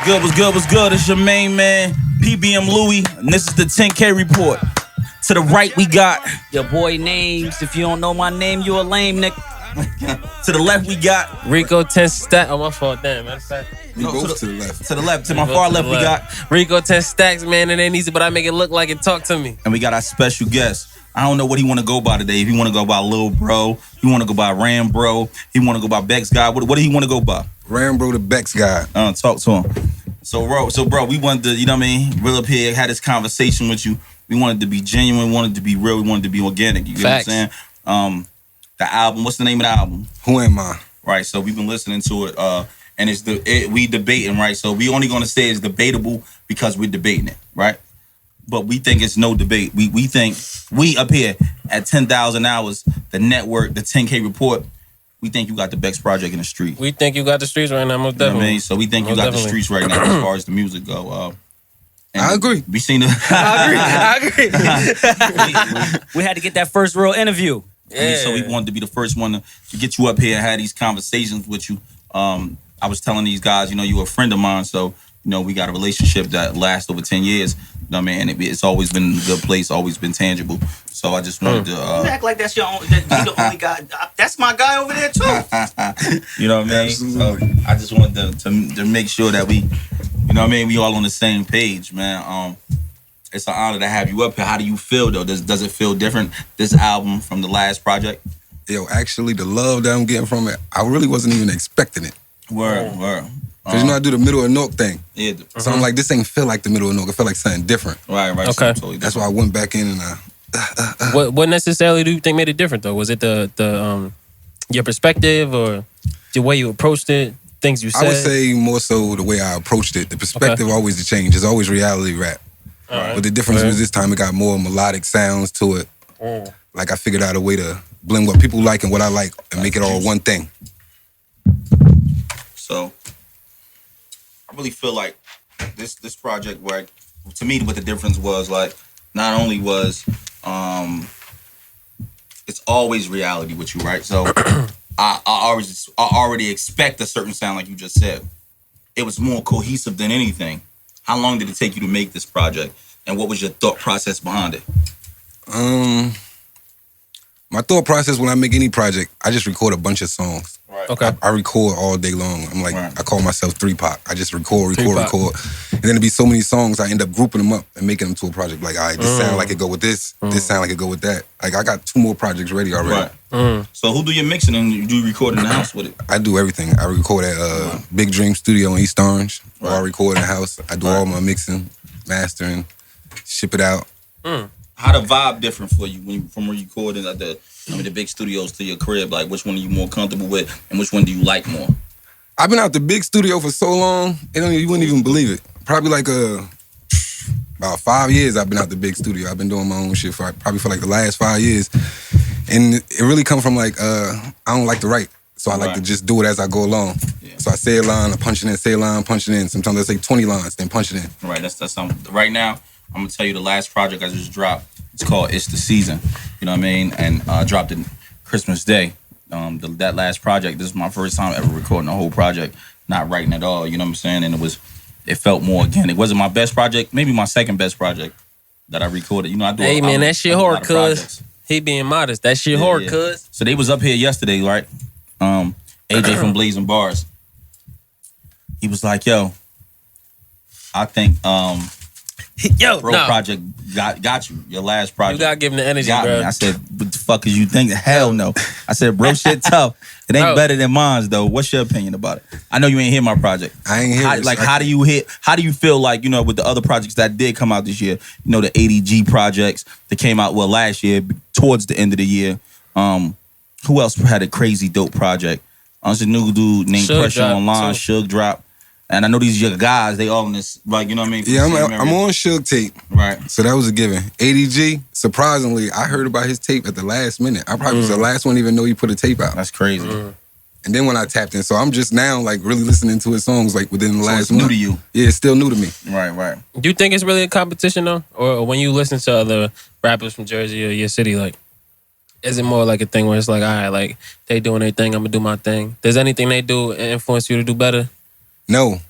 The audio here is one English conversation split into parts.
good, what's good, what's good? It's your main man, PBM Louie, and this is the 10K report. To the right, we got your boy Names. If you don't know my name, you a lame nigga. To the left, we got Rico 10 Stacks. Oh, my fault. Damn, matter of fact. to the left. To the left, to my far left, we got Rico 10 Stacks, man. It ain't easy, but I make it look like it. Talk to me. And we got our special guest. I don't know what he want to go by today. If he want to go by Lil Bro, he want to go by Rambro, he want to go by Bexgawd. What do he want to go by? Rambro the Bexgawd. Talk to him. So bro, we wanted to, you know what I mean, real up here, had this conversation with you. We wanted to be genuine, wanted to be real, we wanted to be organic. You get what I'm saying? The album, what's the name of the album? Who Am I? Right, so we've been listening to it, and we debating, right? So we only gonna say it's debatable because we're debating it, right? But we think it's no debate. We think we up here at 10,000 hours, the network, the 10K report. We think you got the Bex project in the street. We think you got the streets right now, most definitely. You know what I mean? So we think you got the streets right now as far as the music go. I agree. We seen the. I agree. We had to get that first real interview. Yeah. So we wanted to be the first one to get you up here and have these conversations with you. I was telling these guys, you know, you're a friend of mine, so you know we got a relationship that lasts over 10 years. You know what I mean? And it's always been a good place, always been tangible. So I just wanted to. You act like that's your own. That you the only guy. That's my guy over there too. You know what I mean? So I just wanted to make sure that we, you know what I mean, we all on the same page, man. It's an honor to have you up here. How do you feel though? Does it feel different, this album from the last project? Yo, actually, the love that I'm getting from it, I really wasn't even expecting it. Word. Cause you know I do the middle of North thing. Yeah. So I'm like, this ain't feel like the middle of North. It felt like something different. Right. Okay. So That's why I went back in and What necessarily do you think made it different though? Was it the your perspective or the way you approached it? Things you said? I would say more so the way I approached it. The perspective always the change. It's always reality rap. Right. But the difference was this time it got more melodic sounds to it. Like I figured out a way to blend what people like and what I like and make it all one thing. So I really feel like this project, where to me what the difference was, like, not only was it's always reality with you, right? So I already expect a certain sound, like you just said. It was more cohesive than anything. How long did it take you to make this project, and what was your thought process behind it? My thought process when I make any project, I just record a bunch of songs. Right. Okay. I record all day long. I'm like, Right. I call myself 3-Pop. I just record. And then there'd be so many songs, I end up grouping them up and making them to a project. Like, all right, this sound like it go with this. This sound like it go with that. Like, I got 2 more projects ready already. Right. So who do your mixing and you do record in the house with it? I do everything. I record at Big Dream Studio in East Orange. Or I record in the house. I do all my mixing, mastering, ship it out. How the vibe different for you from where you recording at the big studios to your crib? Like, which one are you more comfortable with, and which one do you like more? I've been out the big studio for so long, you wouldn't even believe it. Probably like about 5 years I've been out the big studio. I've been doing my own shit for like the last 5 years. And it really come from like, I don't like to write. So I like to just do it as I go along. Yeah. So I say a line, I punch it in, say a line, punch it in. Sometimes I say 20 lines, then punch it in. Right, that's something. Right now, I'm gonna tell you the last project I just dropped. It's called It's the Season. You know what I mean? And I dropped it Christmas Day. That last project, this is my first time ever recording a whole project, not writing at all. You know what I'm saying? And it felt more organic. It wasn't my best project, maybe my second best project that I recorded. You know, I do. Hey man, that shit hard, cuz. He being modest. That shit hard, cuz. So they was up here yesterday, right? AJ from Blazing Bars. He was like, yo, I think project got you. Your last project. You gotta give him the energy, got bro. Me. I said, what the fuck is you think? Hell no. I said, bro, shit tough. It ain't better than mine's though. What's your opinion about it? I know you ain't hear my project. I ain't hear it. Like, how do you feel like, you know, with the other projects that did come out this year, you know, the 80G projects that came out, last year, towards the end of the year. Who else had a crazy dope project? There's a new dude named Pressure Online, Suge Drop. And I know these young guys, they all in this, like, you know what I mean? Yeah, I'm on Suge tape. Right. So that was a given. 80G, surprisingly, I heard about his tape at the last minute. I probably was the last one to even know he put a tape out. That's crazy. And then when I tapped in, so I'm just now like really listening to his songs like within the last month. New to you. Yeah, it's still new to me. Right. Do you think it's really a competition though? Or when you listen to other rappers from Jersey or your city, like, is it more like a thing where it's like, all right, like, they doing their thing, I'm gonna do my thing? Does anything they do influence you to do better? No.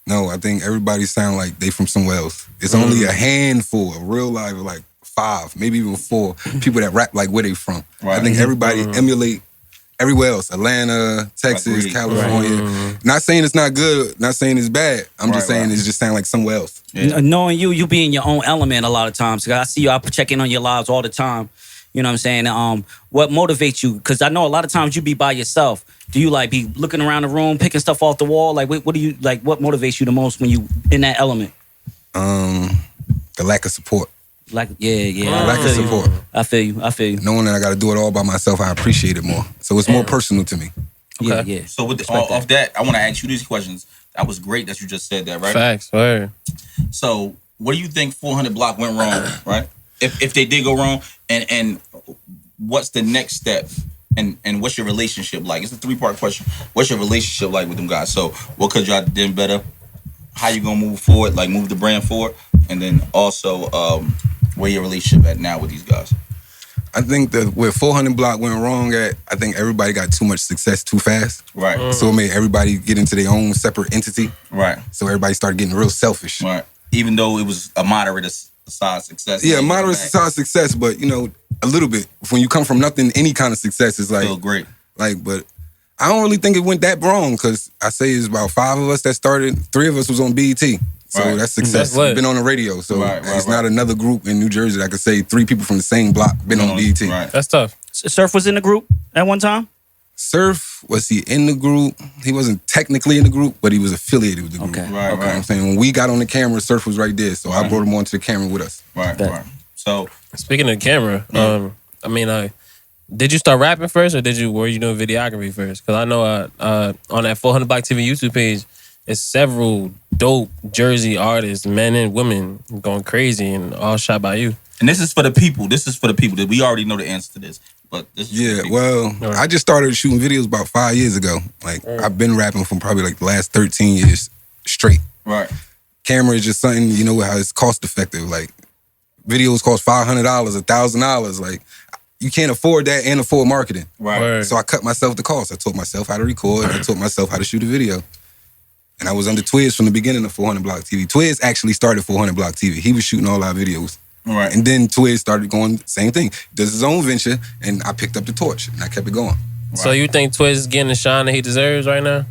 No, I think everybody sound like they from somewhere else. It's only a handful, a real life, like 5, maybe even 4 people that rap like where they from. Right. I think everybody emulate everywhere else. Atlanta, Texas, Agreed. California. Not saying it's not good, not saying it's bad. I'm just saying it's just sound like somewhere else. Yeah. Knowing you be in your own element a lot of times. I see you out checking on your lives all the time. You know what I'm saying? What motivates you? Because I know a lot of times you be by yourself. Do you like be looking around the room, picking stuff off the wall? Like, what do you like? What motivates you the most when you in that element? The lack of support. Like, yeah. Lack of support. I feel you. Knowing that I got to do it all by myself, I appreciate it more. So it's more personal to me. Yeah. So with off that, I want to ask you these questions. That was great that you just said that, right? Facts. Word. So what do you think 400 Block went wrong, right? If they did go wrong, and what's the next step? And what's your relationship like? It's a 3-part question. What's your relationship like with them guys? So what could y'all do better? How you gonna move forward? Like move the brand forward, and then also where your relationship at now with these guys? I think that where 400 Block went wrong at, I think everybody got too much success too fast. Right. So it made everybody get into their own separate entity. Right. So everybody started getting real selfish. Right. Even though it was a moderate size success. Yeah, moderate size success, but you know, a little bit. When you come from nothing, any kind of success is like Feel great. But I don't really think it went that wrong because I say it's about 5 of us that started. 3 of us was on BET. So Right. that's success. That's lit. Been on the radio. So Right, it's not another group in New Jersey that I could say 3 people from the same block been on BET. Right. That's tough. Surf was in the group at one time. Surf, was he in the group? He wasn't technically in the group, but he was affiliated with the group. Okay. Right, You know what I'm right. saying? When we got on the camera, Surf was right there. So I brought him onto the camera with us. Right. Bet. Right. So Speaking of the camera, I mean, did you start rapping first, or were you doing videography first? Because I know on that 400 Block TV YouTube page, it's several dope Jersey artists, men and women, going crazy and all shot by you. and this is for the people. This is for the people that we already know the answer to this. But this is for the Yeah, people. well, I just started shooting videos about 5 years ago. Like, I've been rapping from probably like the last 13 years straight. Right. Camera is just something, you know, how it's cost effective. Like, videos cost $500, $1,000. Like, you can't afford that and afford marketing. Right. Word. So I cut myself the cost. I taught myself how to record. I taught myself how to shoot a video. And I was under Twiz from the beginning of 400 Block TV. Twiz actually started 400 Block TV. He was shooting all our videos. Right. And then Twiz started going, same thing. Does his own venture, and I picked up the torch, and I kept it going. So you think Twiz is getting the shine that he deserves right now?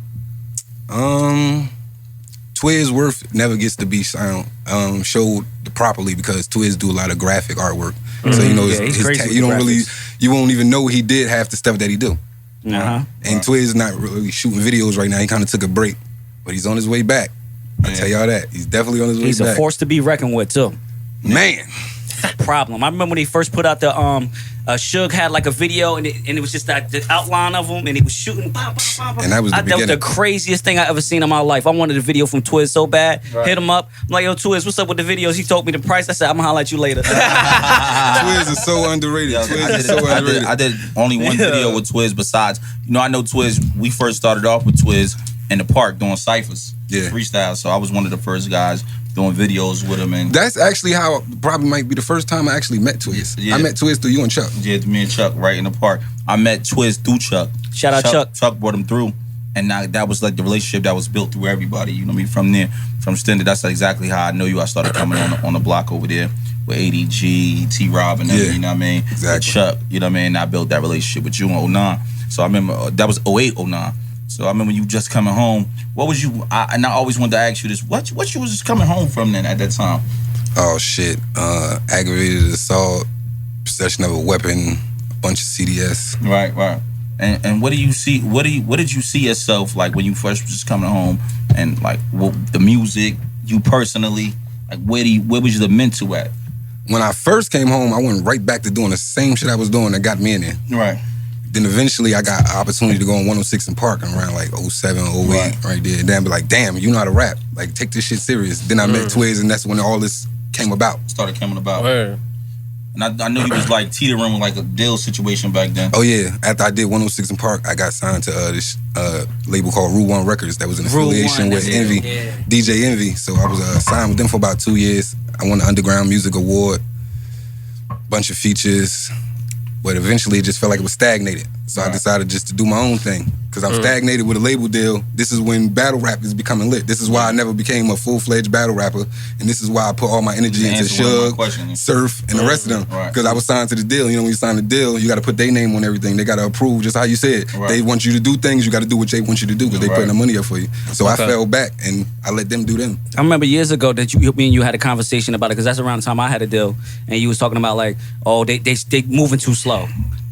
Twiz worth never gets to be showed properly because Twiz do a lot of graphic artwork. So you know, Yeah, he's crazy with you don't the really, graphics. you won't even know he did half the stuff that he do. Uh-huh. And Twiz not really shooting videos right now. He kind of took a break, but he's on his way back. I tell y'all that he's definitely on his way He's back. a force to be reckoned with too. Man. Problem. I remember when he first put out the Suge had like a video and it was just that the outline of him and he was shooting. Bah, bah, bah, bah. And that was the That was the beginning. craziest thing I ever seen in my life. I wanted a video from Twiz so bad. Hit him up. I'm like, yo, Twiz, what's up with the videos? He told me the price. I said, I'm gonna holler at you later. Twiz is so underrated. Yeah, Twiz is so underrated. I did only one video with Twiz besides, you know, I know Twiz, we first started off with Twiz in the park doing ciphers, Yeah. freestyle. So I was one of the first guys doing videos with him. And That's actually how probably might be the first time I actually met Twiz. Yeah. I met Twiz through you and Chuck. yeah, me and Chuck right in the park. I met Twiz through Chuck. Shout out Chuck. Chuck brought him through. And that was like the relationship that was built through everybody. You know what I mean? From there, from Stender, that's exactly how I know you. I started coming on the block over there with ADG, T-Rob, and everything, Yeah, you know what I mean? exactly. With Chuck, you know what I mean? I built that relationship with you in 09. So I remember, that was 08, 09. So I remember you just coming home. What was you, and I always wanted to ask you this, what you was just coming home from then at that time? Oh shit. Aggravated assault, possession of a weapon, a bunch of CDS. Right. And what do you see, what did you see yourself like when you first was just coming home and like the music, you personally, like where was the mental at? When I first came home, I went right back to doing the same shit I was doing that got me in there. Right. Then eventually I got an opportunity to go on 106 in Park around like 07, 08, right there. And then I'd be like, damn, you know how to rap. Like, take this shit serious. Then I met Twiz, and that's when all this came about. Started coming about. Word. And I knew he was like teetering with like a deal situation back then. Oh yeah, after I did 106 in Park, I got signed to this label called Rule 1 Records that was in Rule affiliation 1, with yeah, Envy, yeah. DJ Envy. So I was signed with them for about 2 years. I won the Underground Music Award, bunch of features, but eventually it just felt like it was stagnated. So I decided just to do my own thing. Because I'm stagnated with a label deal. This is when battle rap is becoming lit. This is why I never became a full-fledged battle rapper. And this is why I put all my energy into Suge, Surf, and the rest of them. Because I was signed to the deal. You know, when you sign the deal, you got to put their name on everything. They got to approve, just how you said. They want you to do things, you got to do what they want you to do because they putting the money up for you. So I fell back and I let them do them. I remember years ago that me and you had a conversation about it because that's around the time I had a deal. And you was talking about like, oh, they moving too slow.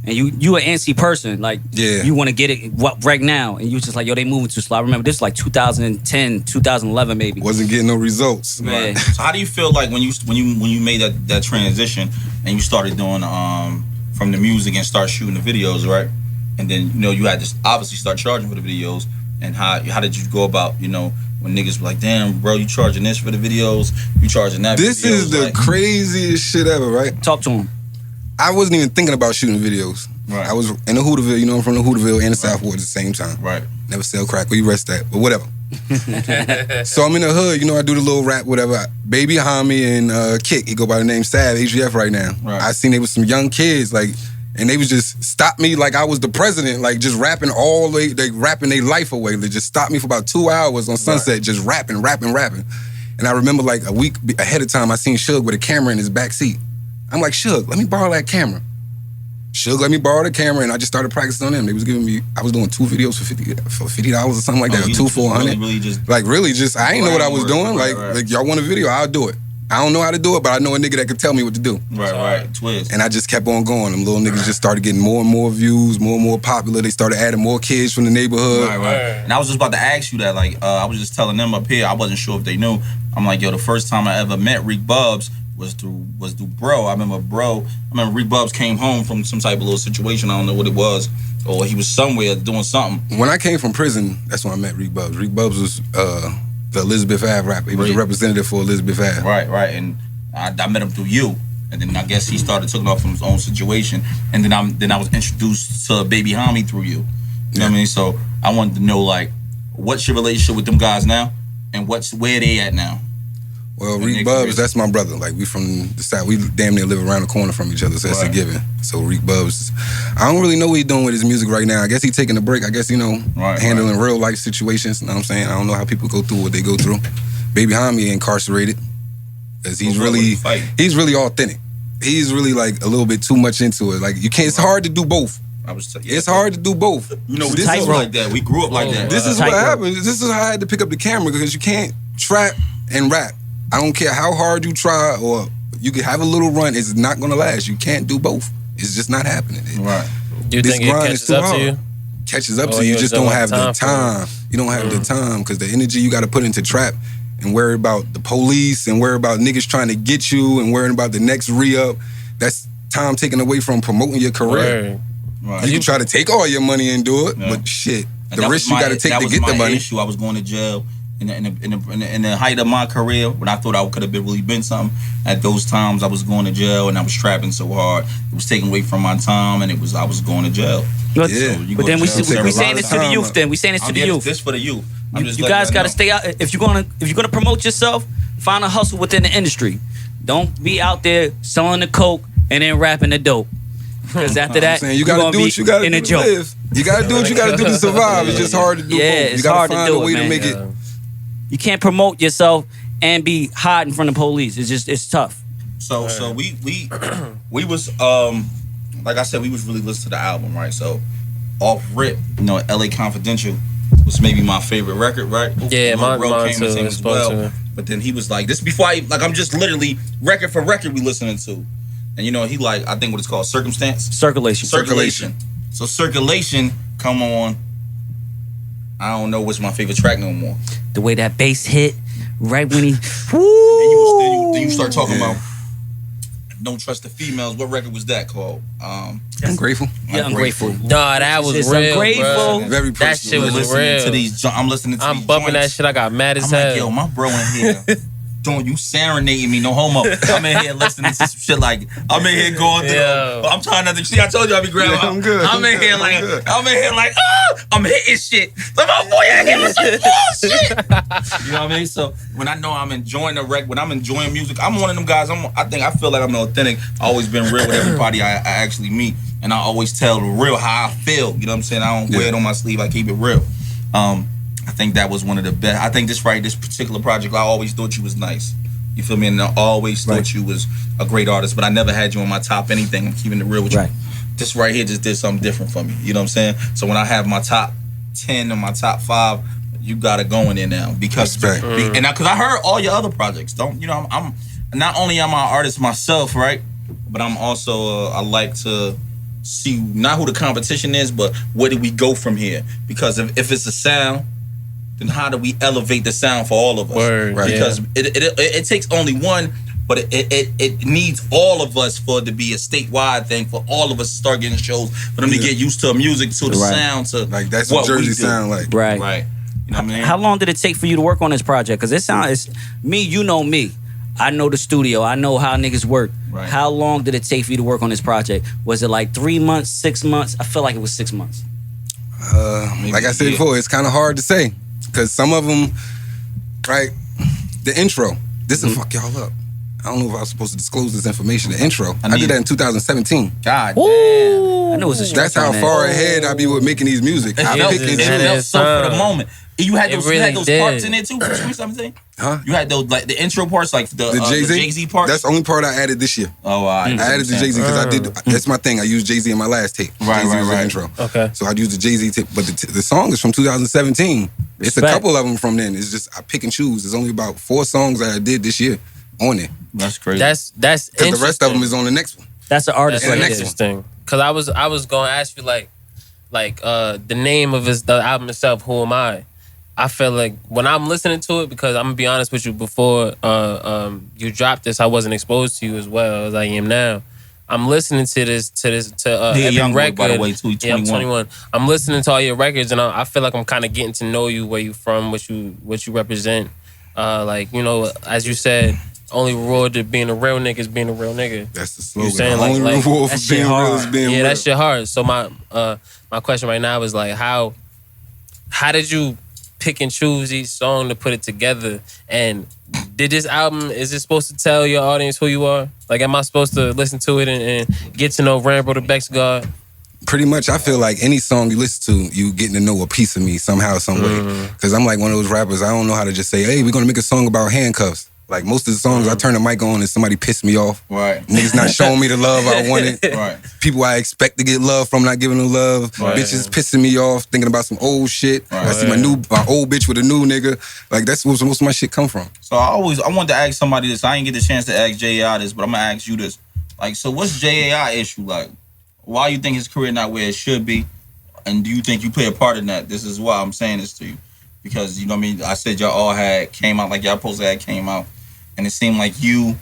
And you an antsy person, like you want to get it right now, and you was just like, yo, they moving too slow. I remember this like 2010, 2011 maybe. Wasn't getting no results. Right. So how do you feel like when you made that transition and you started doing from the music and start shooting the videos, right? And then you had to obviously start charging for the videos. And how did you go about when niggas were like, damn, bro, you charging this for the videos, you charging that? This is the craziest shit ever, right? Talk to him. I wasn't even thinking about shooting videos. Right. I was in the Hooterville, I'm from the Hooterville and the South Ward at the same time. Right. Never sell crack, where you rest at, but whatever. So I'm in the hood, I do the little rap, whatever. Baby Homie and Kick, he go by the name Sav, HGF right now. Right. I seen they was some young kids, like, and they was just stop me like I was the president, like just rapping they rapping their life away. They just stopped me for about 2 hours on Sunset, just rapping. And I remember like a week ahead of time, I seen Suge with a camera in his back seat. I'm like, Suge, let me borrow that camera. Suge let me borrow the camera, and I just started practicing on them. They was giving me, I was doing 2 videos for $50 or something like that, or 2 for $100. Really just, I didn't know what I was doing. Like y'all want a video, I'll do it. I don't know how to do it, but I know a nigga that could tell me what to do. Right, twist. And I just kept on going. Them little niggas just started getting more and more views, more and more popular. They started adding more kids from the neighborhood. Right. And I was just about to ask you that. Like, I was just telling them up here, I wasn't sure if they knew. I'm like, yo, the first time I ever met Reek Bubs was through Bro. I remember Reek Bubs came home from some type of little situation. I don't know what it was. Or he was somewhere doing something. When I came from prison, that's when I met Reek Bubs. Reek Bubs was the Elizabeth Ave rapper. He was a representative for Elizabeth Ave. Right. And I met him through you. And then I guess he started taking off from his own situation. And then I was introduced to Baby Homie through you. You know what I mean? So I wanted to know, like, what's your relationship with them guys now? And where they at now? Well, Reek Bubs, that's my brother. Like, we from the South. We damn near live around the corner from each other, so that's a given. So Reek Bubs, I don't really know what he's doing with his music right now. I guess he's taking a break. I guess, handling real life situations. You know what I'm saying? I don't know how people go through what they go through. Baby Homie incarcerated. Because he's really authentic. He's really, like, a little bit too much into it. Like, you can't, it's hard to do both. It's hard to do both. This is like that. We grew up like that. This is what happened. This is how I had to pick up the camera, because you can't trap and rap. I don't care how hard you try, or you can have a little run, it's not gonna last. You can't do both. It's just not happening. Right. Do you think it catches up to you? Catches up to you. You just don't have the time. You don't have the time, because the energy you gotta put into trap and worry about the police and worry about niggas trying to get you and worrying about the next re-up, that's time taken away from promoting your career. Right. You can try to take all your money and do it, but shit, the risk you gotta take to get the money. Issue. I was going to jail. In the height of my career, when I thought I could have really been something, at those times I was going to jail and I was trapping so hard. It was taking away from my time, and I was going to jail. But then we saying this to the youth. Then we saying this to the youth. This for the youth. You guys got to stay out. If you're gonna promote yourself, find a hustle within the industry. Don't be out there selling the coke and then rapping the dope. Because after that, you gotta do what you gotta do to live. You gotta do what you gotta do to survive. It's just hard to do both. You gotta find a way to make it. You can't promote yourself and be hot in front of police. It's tough. So we was like I said, we was really listening to the album, right? So off rip, LA Confidential was maybe my favorite record, right? Yeah, mine too. As well. But then he was like, this before I'm just literally record for record we listening to. And he like, I think what it's called, Circulation. So Circulation come on. I don't know what's my favorite track no more. The way that bass hit, right when he, Then you start talking about Don't Trust the Females. What record was that called? Ungrateful. Yeah, Ungrateful. No, that was real, Ungrateful. bro. Very that shit was real. I'm listening to I'm these bumping joints. that shit. I got mad as hell. I'm like, yo, my bro in here don't you serenading me, no homo. I'm in here listening to some shit like, I'm in here going through, I'm trying not to, see, I told you I'll be grabbing. I'm good. I'm in here like, I'm hitting shit. Like, oh boy, I give me some bullshit. You know what I mean? So when I know I'm enjoying the when I'm enjoying music, I'm one of them guys, I feel like I'm authentic. I've always been real with everybody I actually meet. And I always tell the real how I feel. You know what I'm saying? I don't wear it on my sleeve. I keep it real. I think that was one of the best. I think this particular project, I always thought you was nice. You feel me? And I always thought you was a great artist, but I never had you on my top anything. I'm keeping it real with you. This right here just did something different for me. You know what I'm saying? So when I have my top 10 and my top 5, you got it going in now because because I heard all your other projects. I'm not only am I an artist myself, right? But I'm also I like to see not who the competition is, but where do we go from here? Because if it's a sound, then how do we elevate the sound for all of us? Because it takes only one, but it needs all of us for it to be a statewide thing, for all of us to start getting shows, for them to get used to music, to the sound, to like that's what Jersey sound like. Right. You know what I mean? How long did it take for you to work on this project? Because it's me, you know me. I know the studio. I know how niggas work. Right. How long did it take for you to work on this project? Was it like 3 months, 6 months? I feel like it was 6 months. Like I said before, it's kind of hard to say because some of them, right? The intro. This will fuck y'all up. I don't know if I was supposed to disclose this information. The intro. I did that in 2017. God damn. I know it was a That's how far ahead I be with making these music. I pick and It felt choose. so for the moment. You had those, really parts in there too. 2017. Huh? You had those like the intro parts, like the Jay-Z parts. That's the only part I added this year. Oh, I added the Jay-Z because I did. That's my thing. I used Jay-Z in my last tape. Right, Jay-Z was the right. intro. Okay. So I'd use the Jay-Z tape, but the song is from 2017. It's a Respect. couple of them from then. It's just I pick and choose. There's only about 4 songs that I did this year on it. That's crazy. That's Because the rest of them is on the next one. That's an artist That's right next there. interesting. Because I was going to ask you like the name of the album itself. Who am I? I feel like when I'm listening to it, because I'm gonna be honest with you, before you dropped this, I wasn't exposed to you as well as I am now. I'm listeling to every young boy, record. by the way, too. He's Yeah, I'm 21. 21. I'm listening to all your records, and I feel like I'm kind of getting to know you, where you from, what you represent. Like, you know, as you said, only reward to being a real nigga is being a real nigga. That's the slogan. saying, The only like, reward that for shit being real hard. is being Yeah, real. that shit hard. So my question right now is like, how did you pick and choose each song to put it together? And did this album, is it supposed to tell your audience who you are? Like, am I supposed to listen to it and get to know Rambro the Bexgawd? Pretty much, I feel like any song you listen to, you getting to know a piece of me somehow, some way. Because I'm like one of those rappers, I don't know how to just say, hey, we're going to make a song about handcuffs. Like most of the songs, I turn the mic on and somebody pissed me off. Right. Niggas not showing me the love I wanted. Right. People I expect to get love from not giving them love. Right. Bitches pissing me off, thinking about some old shit. Right. I see my old bitch with a new nigga. Like that's where most of my shit come from. So I wanted to ask somebody this. I didn't get the chance to ask J.A.I. this, but I'm gonna ask you this. Like, so what's J.A.I. issue like? Why you think his career not where it should be? And do you think you play a part in that? This is why I'm saying this to you. Because, you know what I mean? I said y'all all came out like y'all supposed to have came out. And it seemed like you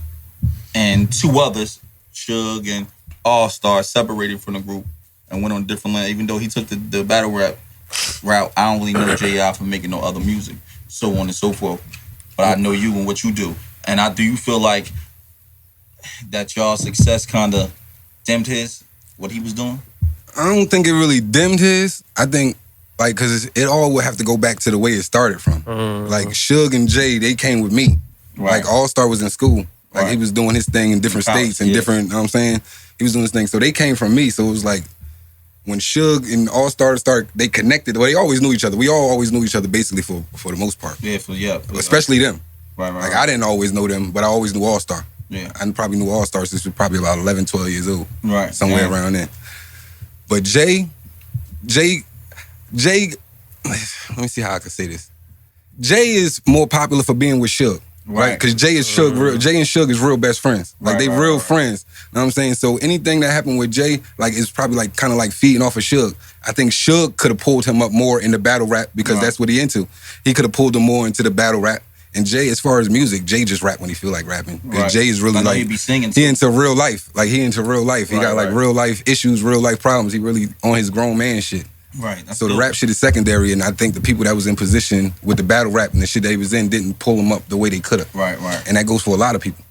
and 2 others, Suge and All-Star, separated from the group and went on a different lane. Even though he took the battle rap route, I don't really know J.I. for making no other music, so on and so forth. But I know you and what you do. And do you feel like that y'all's success kind of dimmed what he was doing? I don't think it really dimmed his. I think, like, because it all would have to go back to the way it started from. Like, Suge and Jay, they came with me. Right. Like, All-Star was in school. Like, Right. he was doing his thing in different college, states and yeah. different, you know what I'm saying? He was doing his thing. So they came from me. So it was like, when Suge and All-Star they connected. Well, they always knew each other. We all always knew each other, basically, for the most part. Yeah, Especially them. Right. Like, I didn't always know them, but I always knew All-Star. Yeah. I probably knew All-Star since we were probably about 11, 12 years old. Right. Somewhere Yeah. around there. But Jay, let me see how I can say this. Jay is more popular for being with Suge. Right? Because Jay is Suge. Jay and Suge is real best friends. Like, they real friends. You know what I'm saying? So anything that happened with Jay, like, is probably like kind of like feeding off of Suge. I think Suge could have pulled him up more in the battle rap because that's what he into. He could have pulled him more into the battle rap. And Jay, as far as music, Jay just rap when he feel like rapping. 'Cause Jay is really I know like, he be singing he too. into real life. Like, he into real life. He got like real life issues, real life problems. He really on his grown man shit. Right. So the rap shit is secondary, and I think the people that was in position with the battle rap and the shit they was in didn't pull them up the way they could have. Right. And that goes for a lot of people.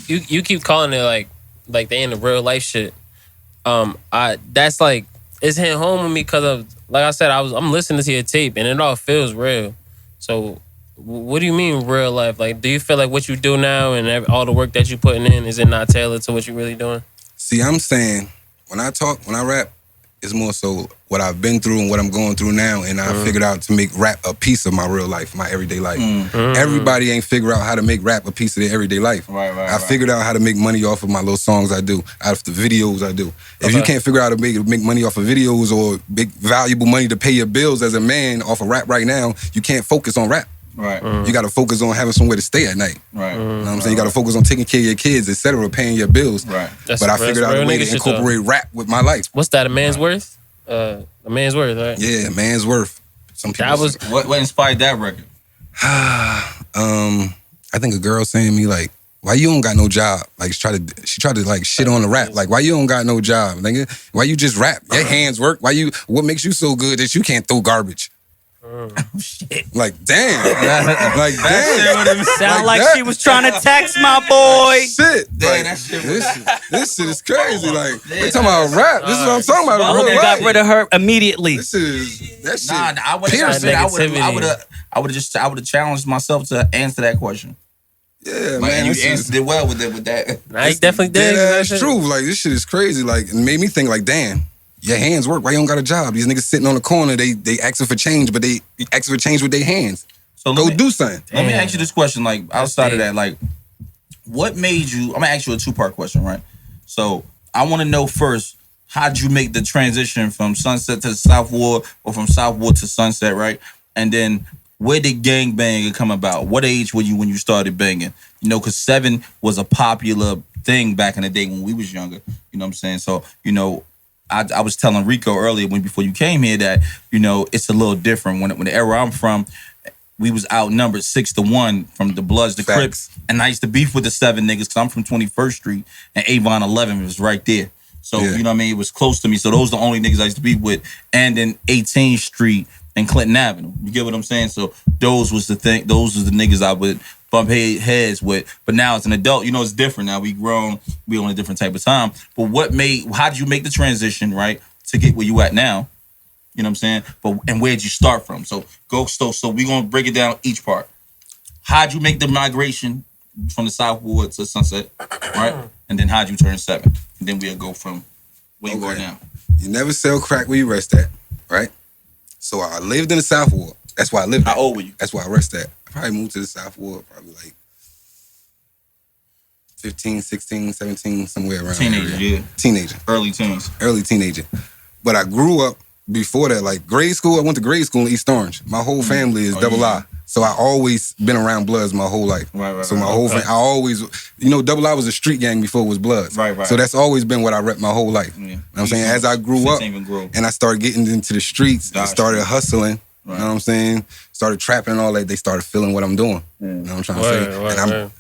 You keep calling it like they in the real life shit. That's like it's hitting home with me because of, like I said, I'm listening to your tape and it all feels real. So what do you mean real life? Like, do you feel like what you do now and all the work that you putting in, is it not tailored to what you really doing? See, I'm saying when I rap, it's more so what I've been through and what I'm going through now, and I figured out to make rap a piece of my real life, my everyday life. Everybody ain't figure out how to make rap a piece of their everyday life. I figured out how to make money off of my little songs I do, out of the videos I do. If you can't figure out how to make money off of videos or make valuable money to pay your bills as a man off of rap right now, you can't focus on rap. You got to focus on having somewhere to stay at night. You know what I'm saying? You got to focus on taking care of your kids, etc., paying your bills. But I figured out a way to incorporate rap with my life. What's that? A man's worth? A man's worth, right? Yeah, a man's worth. Some people. That was what inspired that record? I think a girl saying to me like, "Why you don't got no job?" Like she tried to like shit on the rap. Like, why you don't got no job? Nigga, why you just rap? Your hands work. What makes you so good that you can't throw garbage? Oh shit! Like damn! Like damn! Sound like she was trying to text my boy. Shit! Damn, Like, that shit this shit is crazy. Like they talking about rap. This is what I'm talking about. I Real got life. rid of her immediately. That shit. Nah, I would have challenged myself to answer that question. Yeah, Like, man. and you answered it well with that. I definitely did. That's true. Like this shit is crazy. Like it made me think like, damn. Your hands work. Why you don't got a job? These niggas sitting on the corner. They asking for change, but they asking for change with their hands. So go do something. Let me ask you this question. Like outside of that, like what made you? I'm gonna ask you a 2-part question, right? So I want to know first, how'd you make the transition from Sunset to South Ward, or from South Ward to Sunset, right? And then where did gang banging come about? What age were you when you started banging? You know, because 7 was a popular thing back in the day when we was younger. You know what I'm saying? So you know. I was telling Rico earlier before you came here that, you know, it's a little different. When the era I'm from, we was outnumbered 6-1 from the Bloods, the Crips. And I used to beef with the 7 niggas because I'm from 21st Street and Avon 11 was right there. So, you know what I mean? It was close to me. So those are the only niggas I used to beef with. And then 18th Street and Clinton Avenue. You get what I'm saying? So those was the thing. Those was the niggas I would bump heads with. But now as an adult, you know, it's different now. We grown, we on a different type of time. But how did you make the transition, right, to get where you at now? You know what I'm saying? And where did you start from? So we gonna break it down each part. How'd you make the migration from the South Ward to Sunset, right? And then how'd you turn 7? And then we'll go from where you are now. You never sell crack where you rest at, right? So I lived in the South Ward. That's why I lived there. How old were you? That's why I rest at. I probably moved to the South Ward probably like 15, 16, 17, somewhere around Teenager, there. yeah. Teenager. Early teens. Early teenager. But I grew up before that, like grade school. I went to grade school in East Orange. My whole family is double I. So I always been around Bloods my whole life. So my whole family, I always, you know, double I was a street gang before it was Bloods. Right. So that's always been what I rep my whole life. You know what I'm saying? As I grew up and I started getting into the streets and started hustling, you know what I'm saying? Started trapping and all that, they started feeling what I'm doing. You know what I'm trying to say? And I'm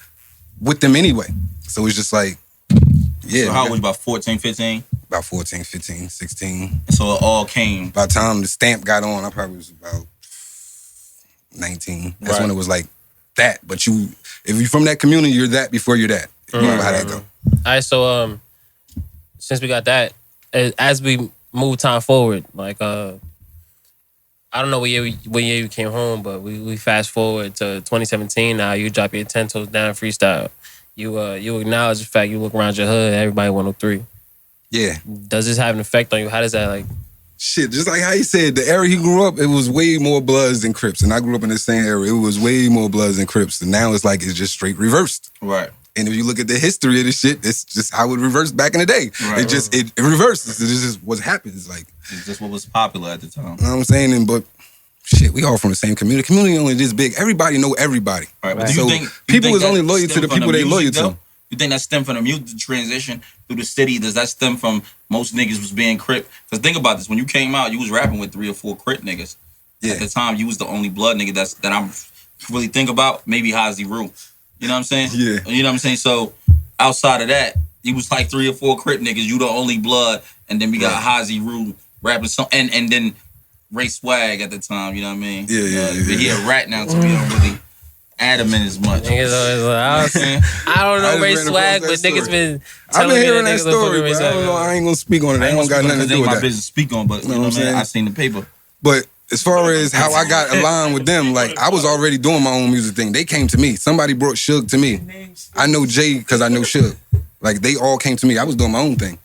with them anyway. So it's just like, yeah. So how old was you, about 14, 15? About 14, 15, 16. So it all came. By the time the stamp got on, I probably was about 19. That's when it was like that. But if you're from that community, you're that before you're that. You know how that go. All right, so since we got that, as we move time forward, like I don't know what year you came home, but we fast forward to 2017. Now you drop your 10 Toes Down freestyle. You acknowledge the fact you look around your hood, everybody 103. Yeah. Does this have an effect on you? How does that like? Shit, just like how he said, the era he grew up, it was way more Bloods than Crips. And I grew up in the same era. It was way more Bloods than Crips. And now it's like it's just straight reversed. Right. And if you look at the history of this shit, it's just how it reversed back in the day. Right. It reverses. It's just what happens. Like, it's just what was popular at the time. You know what I'm saying? But shit, we all from the same community. Community only this big. Everybody know everybody. Right. But So people is only loyal to the people they loyal to. You think that stem from the music transition through the city? Does that stem from most niggas was being Crip? Because think about this. When you came out, you was rapping with 3 or 4 Crip niggas. Yeah. At the time, you was the only Blood nigga that I'm really think about. Maybe Hazy Rue. You know what I'm saying? Yeah. You know what I'm saying? So outside of that, you was like 3 or 4 Crip niggas. You the only Blood. And then we got Hazy Rue rapping some, and then Ray Swag at the time. You know what I mean? Yeah. But he a rat now, so we don't really add him in as much. Niggas always like, I don't know Ray Swag, but niggas been I've telling been me hearing that that niggas don't fuck story, with Ray but I don't know. Swag. I ain't gonna speak on it. I don't got nothing to do with my that. business to speak on, but you know what I'm saying? I seen the paper. But as far as how I got aligned with them, like I was already doing my own music thing. They came to me. Somebody brought Suge to me. I know Jay because I know Suge. Like they all came to me. I was doing my own thing.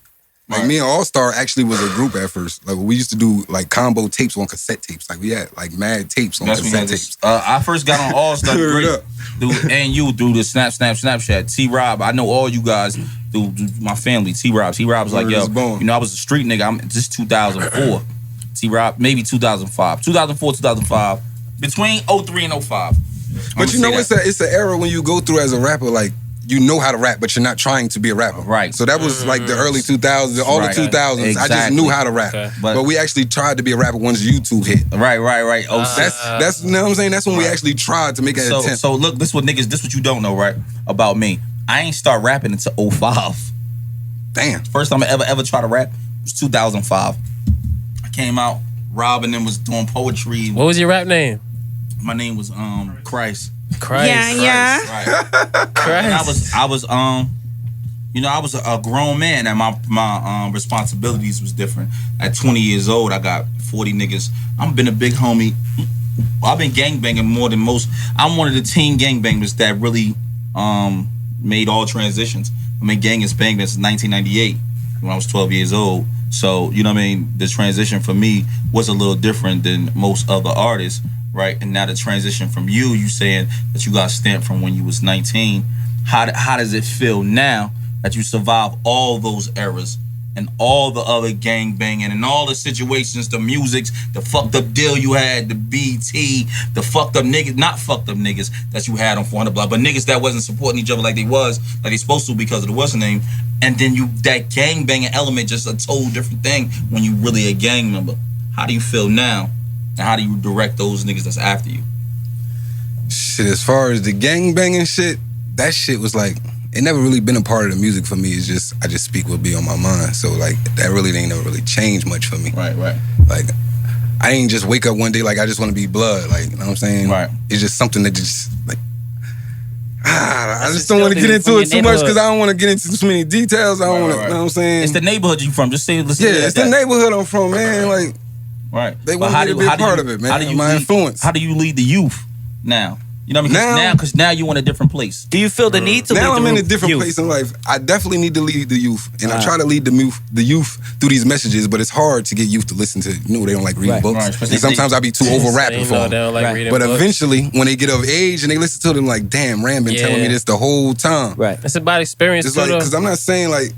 Like me and All Star actually was a group at first. Like we used to do like combo tapes on cassette tapes. Like we had like mad tapes on cassette tapes. I first got on All Star and you through the Snapchat. T-Rob, I know all you guys through my family. T-Rob's like, yo, you know, I was a street nigga. I'm just 2004. T-Rob, maybe 2005. 2004, 2005. Between 03 and 05. But you know, it's an era when you go through as a rapper, like, you know how to rap, but you're not trying to be a rapper. Right. So that was like the early 2000s, all the 2000s. I just Exactly. knew how to rap. Okay. But we actually tried to be a rapper once YouTube hit. Right. Oh, That's you know what I'm saying? That's when we actually tried to make an attempt. So look, this what you don't know, right? About me. I ain't start rapping until 05. Damn. First time I ever tried to rap was 2005. I came out, Rob and them was doing poetry. What was your rap name? My name was Christ. Christ. Yeah. Right. Christ. I was you know, I was a grown man and my responsibilities was different. At 20 years old, I got 40 niggas. I've been a big homie. I've been gangbanging more than most. I'm one of the teen gangbangers that really made all transitions. I mean, gang is banging since 1998 when I was 12 years old. So, you know what I mean? The transition for me was a little different than most other artists, right? And now the transition from you saying that you got stamped from when you was 19. How does it feel now that you survive all those eras and all the other gang banging and all the situations, the musics, the fucked up deal you had, the BT, the fucked up niggas, not fucked up niggas that you had on 400 Block, but niggas that wasn't supporting each other like they supposed to because of the what's the name. And then that gang banging element just a total different thing when you really a gang member. How do you feel now? And how do you direct those niggas that's after you? Shit, as far as the gang banging shit, that shit was like, it never really been a part of the music for me. It's just, I just speak what be on my mind. So like, that really ain't never really changed much for me. Right. Like, I ain't just wake up one day like I just want to be blood. Like, you know what I'm saying? Right. It's just something that just like, I just don't want to get into it too much because I don't want to get into too many details. I don't want to, you know what I'm saying? It's the neighborhood you from. Just say, let's yeah, it's the neighborhood I'm from, man. Like, right. They want me to be a part of it, man. My influence. How do you lead the youth now? You know what I mean? Because now you're in a different place. Do you feel the need to lead now the I'm in a different youth? place in life. I definitely need to lead the youth. And I try to lead the youth through these messages, but it's hard to get youth to listen to, you know, they don't like reading books. Right. And sometimes I be too over rapping for them. They don't like reading But books. eventually, when they get of age and they listen to them, like, damn, Ram been telling me this the whole time. Right. It's about experience It's too, like, though. because I'm not saying, like,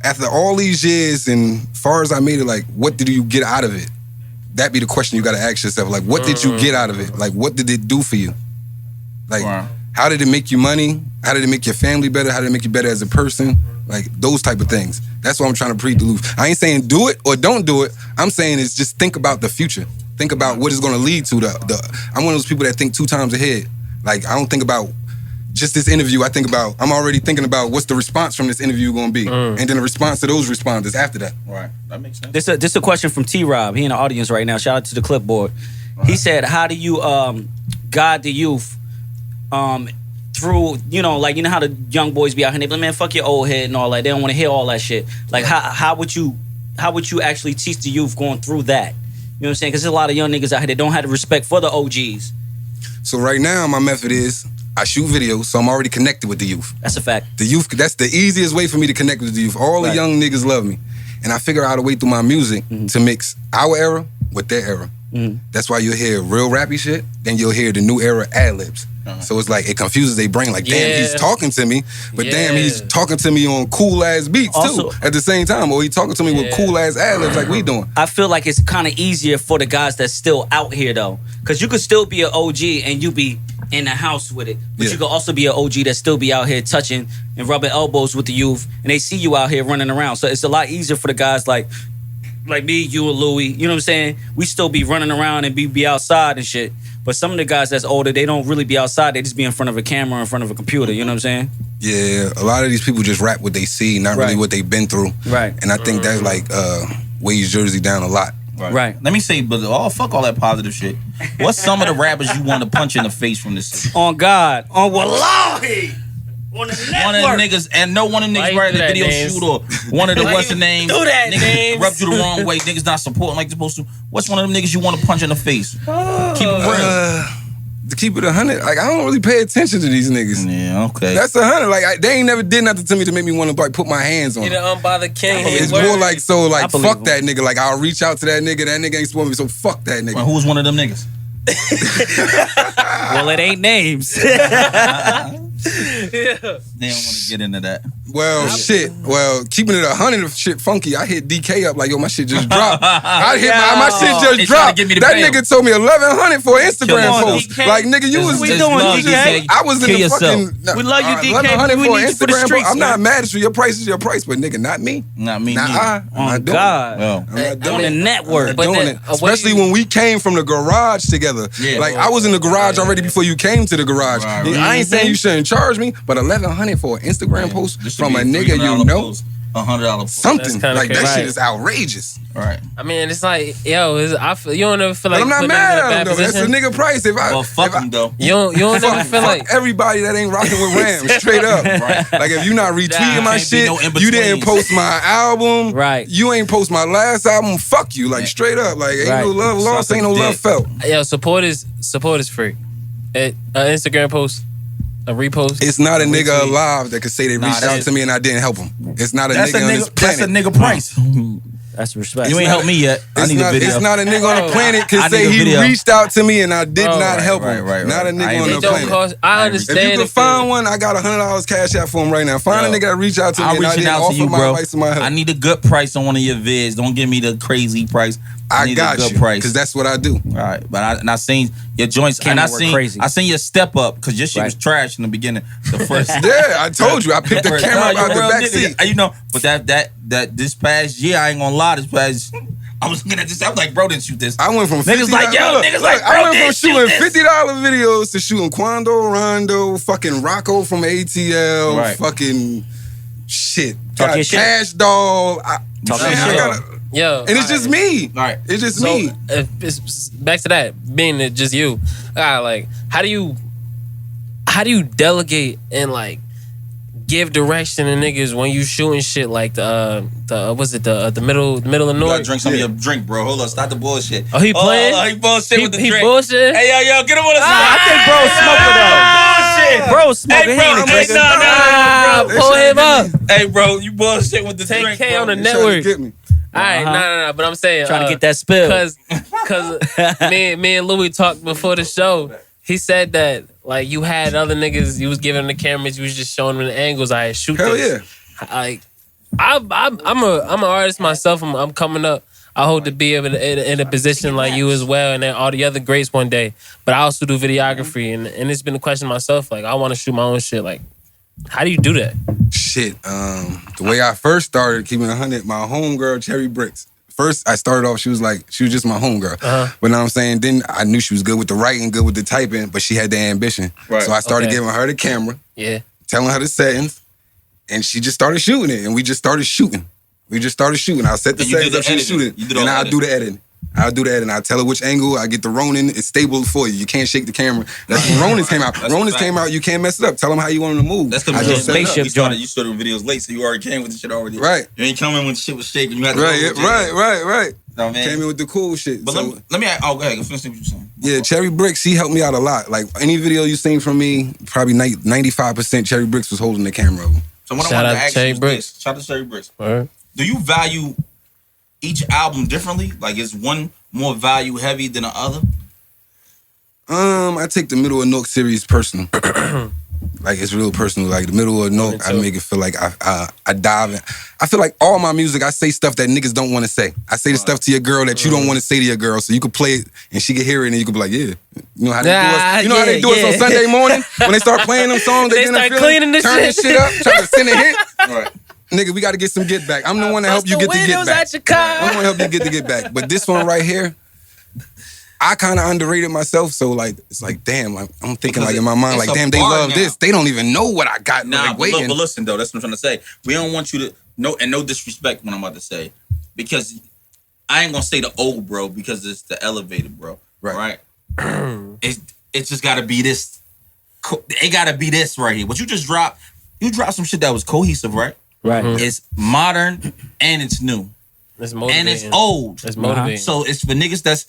after all these years and far as I made it, like, what did you get out of it? That be the question you got to ask yourself. Like, what did you get out of it? Like, what did it do for you? Like, how did it make you money? How did it make your family better? How did it make you better as a person? Like, those type of things. That's what I'm trying to preach to youth. I ain't saying do it or don't do it. I'm saying is just think about the future. Think about what it's going to lead to. I'm one of those people that think 2 times ahead. Like, I don't think about just this interview. I'm already thinking about what's the response from this interview going to be. And then the response to those responders after that. Right. That makes sense. This a question from T-Rob. He in the audience right now. Shout out to the clipboard. He said, how do you guide the youth through, you know how the young boys be out here, they be like, man, fuck your old head and all that. They don't want to hear all that shit. Like, how would you actually teach the youth going through that? You know what I'm saying? Because there's a lot of young niggas out here that don't have the respect for the OGs. So right now, my method is I shoot videos, so I'm already connected with the youth. That's a fact. The youth, that's the easiest way for me to connect with the youth. All the young niggas love me. And I figure out a way through my music to mix our era with their era. That's why you'll hear real rappy shit, then you'll hear the new era ad-libs. So it's like, it confuses their brain. Like, damn, he's talking to me, but damn, he's talking to me on cool-ass beats, Also, too, at the same time. Or he's talking to me with cool-ass ad-libs like we doing. I feel like it's kind of easier for the guys that's still out here, though. Because you could still be an OG and you be in the house with it. But you could also be an OG that still be out here touching and rubbing elbows with the youth, and they see you out here running around. So it's a lot easier for the guys like me, you, and Louie. You know what I'm saying? We still be running around and be outside and shit. But some of the guys that's older, they don't really be outside. They just be in front of a camera, in front of a computer. You know what I'm saying? Yeah, a lot of these people just rap what they see, not really what they've been through. Right. And I think that's like, weighs Jersey down a lot. Right. Let me say, but fuck all that positive shit. What's some of the rappers you want to punch in the face from this city? On God. On Wallahi. On the network. One of them niggas, and no one of them niggas right at the video shoot or one of the what's the name? Do that, niggas rubbed you the wrong way. Niggas not supporting like they're supposed to. What's one of them niggas you want to punch in the face? Keep it real. To keep it 100, like I don't really pay attention to these niggas. Yeah, okay. That's 100. Like they ain't never did nothing to me to make me want to like put my hands on. He the unbothered king. It's more like fuck that nigga. Like I'll reach out to that nigga. That nigga ain't supposed to me. So fuck that nigga. Well, who's one of them niggas? Well, it ain't names. They don't want to get into that. Well, shit. Well, keeping it 100 shit funky. I hit DK up like, yo, my shit just dropped. I hit my shit just dropped. That nigga told me 1100 for an Instagram post. DK. Like, nigga, you was What we doing, DK? I was in the fucking. We love you, DK. 1100 We for need an you for the Instagram streets, post. I'm not man. mad at you. Your price is your price, but nigga, not me. Not me. Nah, neither. I'm not doing God. it. Well, I'm not doing On the it. network. I'm not doing it. Especially when we came from the garage together. Yeah. Like I was in the garage already before you came to the garage. Right. I ain't saying you shouldn't charge me, but 1100 for an Instagram post This should from be a nigga you know, $100 post. something That's kinda like that crazy. shit is outrageous. Right. I mean, it's like, yo, you don't ever feel But like I'm not putting mad niggas in a at him bad though. That's a position. nigga price. Well, fuck him though. You don't ever feel like everybody that ain't rocking with Ram, straight up. Right. Like if you not retweeting my Can't be shit, no you didn't in-betweens. post my album, Right. You ain't post my last album, fuck you. Like straight up. Like ain't no Right. love lost, Suck ain't no a love dick. felt. yo, support is free. An Instagram post, a repost. It's not a nigga retweet. alive that could say they reached out to me and I didn't help him. It's not a That's a nigga on this nigga. That's a planet. nigga price. That's respect. You ain't helped me yet. I need a video. It's not a nigga on the planet I could need say a he video. reached out to me and I did Bro, not right, help him. right, Not a right. nigga I on ain't the It don't planet. cost. I understand. If you could if find one, I got $100 cash out for him right now. Find a nigga that reach out to me I'm and I reaching didn't out to offer you, my bro. advice to my help. I need a good price on one of your vids. Don't give me the crazy price. I need got a good you, price. because that's what I do. All right, but I seen your joints, Camera and I work seen crazy. I seen your step up because your shit Right. was trash in the beginning. The first, Yeah, I told you. I picked the Nah, camera you out a the real back nigga. seat. You know, but that this past year, I ain't gonna lie. This past, I was looking at this. I'm like, bro, didn't shoot this. I went from Niggas like, yo, look, niggas like, I bro, went from didn't shoot shooting this. $50 videos to shooting Quando, Rondo, fucking Rocco from ATL, Right. fucking shit. Talk Got your shit. Cash Doll. Talk Man, your I shit. gotta- yo, and it's just me. All right. It's just So me. if it's back to that being it just you. Like, how do you delegate and like give direction to niggas when you shooting shit like the middle of You gotta North? drink some of your drink, bro. Hold on, stop the bullshit. Oh, he playing? He bullshit with the He drink. bullshit. Hey, yo, get him on the I think bro smoker though. Bro smoker. Hey, He ain't a bro, hey, drinker. nah, bro. Pull him up. Hey, bro, you bullshit with the drink, 10K bro. on the They trying to network. get me. All right, nah. But I'm saying Trying to get that spill. Cause me and Louis talked before the show. He said that like you had other niggas, you was giving them the cameras, you was just showing them the angles. I had shoot Hell this. Like I'm an artist myself. I'm coming up. I hope to be able to in a position like you as well, and then all the other greats one day. But I also do videography, and it's been a question myself. Like I want to shoot my own shit. Like how do you do that? Shit. The way I first started keeping 100, my homegirl, Cherry Bricks. First, I started off, she was just my homegirl. But know what I'm saying? Then I knew she was good with the writing, good with the typing, but she had the ambition. Right. So I started Okay. giving her the camera, Yeah. telling her the settings, and she just started shooting it. And we just started shooting. I'll set the And you settings do up, the she shoot editing. it. You do all And the I'll do the editing. I'll tell her which angle. I get the Ronin. It's stable for you. You can't shake the camera. That's when Ronins came out. That's a Ronins fact. came out. You can't mess it up. Tell them how you want them to move. That's I because just set it up. spaceship you started videos late, so you already came with the shit already. Right. You ain't coming when the shit was shaking. You had to Right, roll with it. right. No, man. Came in with the cool shit. But So, let me oh, go ahead. Finish what you're saying. yeah, Cherry Bricks, she helped me out a lot. Like any video you seen from me, probably 95% Cherry Bricks was holding the camera. So what Shout I wanted out to ask Cherry you is Bricks. this. Shout out to Cherry Bricks. Alright. Do you value each album differently? Like, is one more value heavy than the other? I take the Middle of Nook series personal. Like it's real personal. Like the Middle of Nook, I make it feel like I dive in. I feel like all my music, I say stuff that niggas don't want to say. I say the stuff to your girl that you don't want to say to your girl, so you could play it and she could hear it and you could be like, yeah. You know how they do us? You know how they do us on Sunday morning when they start playing them songs? They get in the start feeling, cleaning the turn shit. this shit up, try to send a hit. All right. Nigga, we got to get some get back. I'm the one that help you get the get back. I'm the one to help you get the get back. But this one right here, I kind of underrated myself. So like, it's like, damn, like, I'm thinking Because like in my mind, it's like, a damn, they bar love now. this. They don't even know what I got. Nah, Like, but, look, waiting. but listen though, that's what I'm trying to say. We don't want you to no disrespect what I'm about to say, because I ain't gonna say the old bro because it's the elevated bro. Right. It's just gotta be this. It gotta be this right here. What you just dropped, you dropped some shit that was cohesive, right? Right. It's modern and it's new. It's motivating. And it's old. It's motivating. So it's for niggas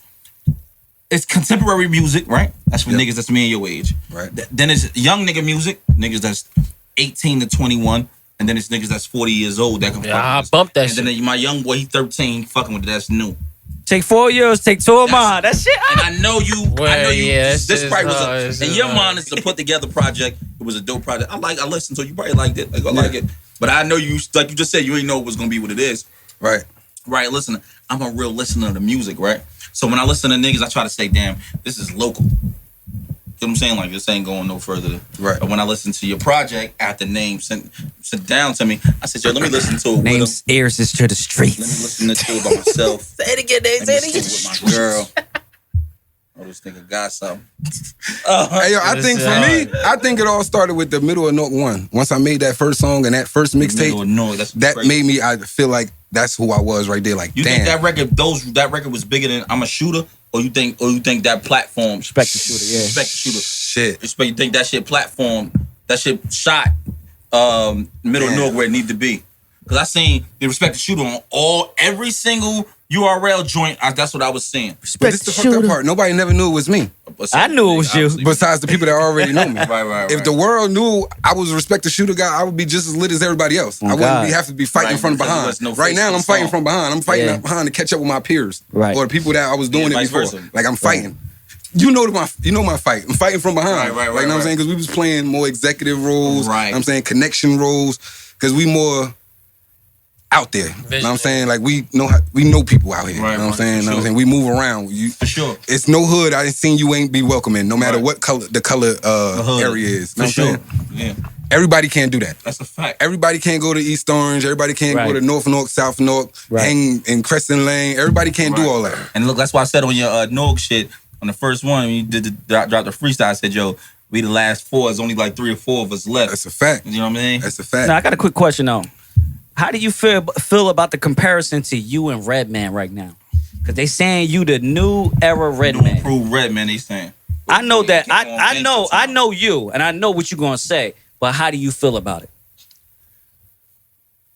it's contemporary music, right? That's for niggas that's me and your age. Right. Then it's young nigga music, niggas that's 18 to 21. And then it's niggas that's 40 years old that can fuck with I this. bumped that and shit. then my young boy, he 13, fucking with it. That's new. Take 4 years, take 2 of mine. That shit. And I know you. that's This just probably was hard. in your mind. It's a put together project. It was a dope project. I listened to it. You probably liked it. Like I like it. But I know you, like you just said, you ain't know it was gonna be what it is. Right. Right. Listen, I'm a real listener to music. Right. So when I listen to niggas, I try to say, damn, this is local. You know what I'm saying? Like, this ain't going no further. Right. But when I listen to your project, after Name sent down to me, I said, yo, let me listen to it with him. Names heirs is to the Let me streets. listen to it by myself. Say it again, Dave. Let me listen with my girl. Oh, this nigga got something. Hey, yo, I think for me, I think it all started with the Middle of Note 1. Once I made that first song and that first mixtape, that made me, I feel like that's who I was right there. Like, you damn. think that record was bigger than I'm a Shooter? Or you think that platform Respect the Shooter, yeah. Respect the Shooter. Shit. Respect, you think that shit platform, that shit shot Middle Damn. North where it need to be. Cause I seen the Respect the Shooter on every single URL joint. That's what I was seeing. But this is the fucked up part. Nobody never knew it was me. I knew it was you. Besides the people that already know me. Right. If the world knew I was a Respect the Shooter guy, I would be just as lit as everybody else. I wouldn't have to be fighting from because behind. there was no Right face now, to I'm the fighting song. from behind. I'm fighting up behind to catch up with my peers. Right. Or the people that I was doing it vice before. versa. Like, I'm fighting. You know my fight. I'm fighting from behind. Right, Like, you know what I'm saying? Because we was playing more executive roles. Right. You know what I'm saying? Connection roles. Because we more out there. You know what I'm saying? Like, we know people out here. Right, you know what I'm right, saying? for You know what I'm sure. saying? We move around. For sure. It's no hood I ain't seen you ain't be welcome in, no matter Right. what color the color hood. area is. You know For what I'm sure. saying? Yeah. Everybody can't do that. That's a fact. Everybody can't go to East Orange. Everybody can't Right. go to North North, South North, Right. hang in Crescent Lane. Everybody can't do Right. all that. And look, that's why I said on your Nog shit, on the first one, when you did drop the freestyle, I said, yo, we the last 4. There's only like 3 or 4 of us left. That's a fact. You know what I mean? That's a fact. Now I got a quick question though. How do you feel about the comparison to you and Redman right now? Because they saying you the new era New Redman. improved Redman, they saying. I know that. Keep on I gangsta know you, and I know what you're gonna say. But how do you feel about it?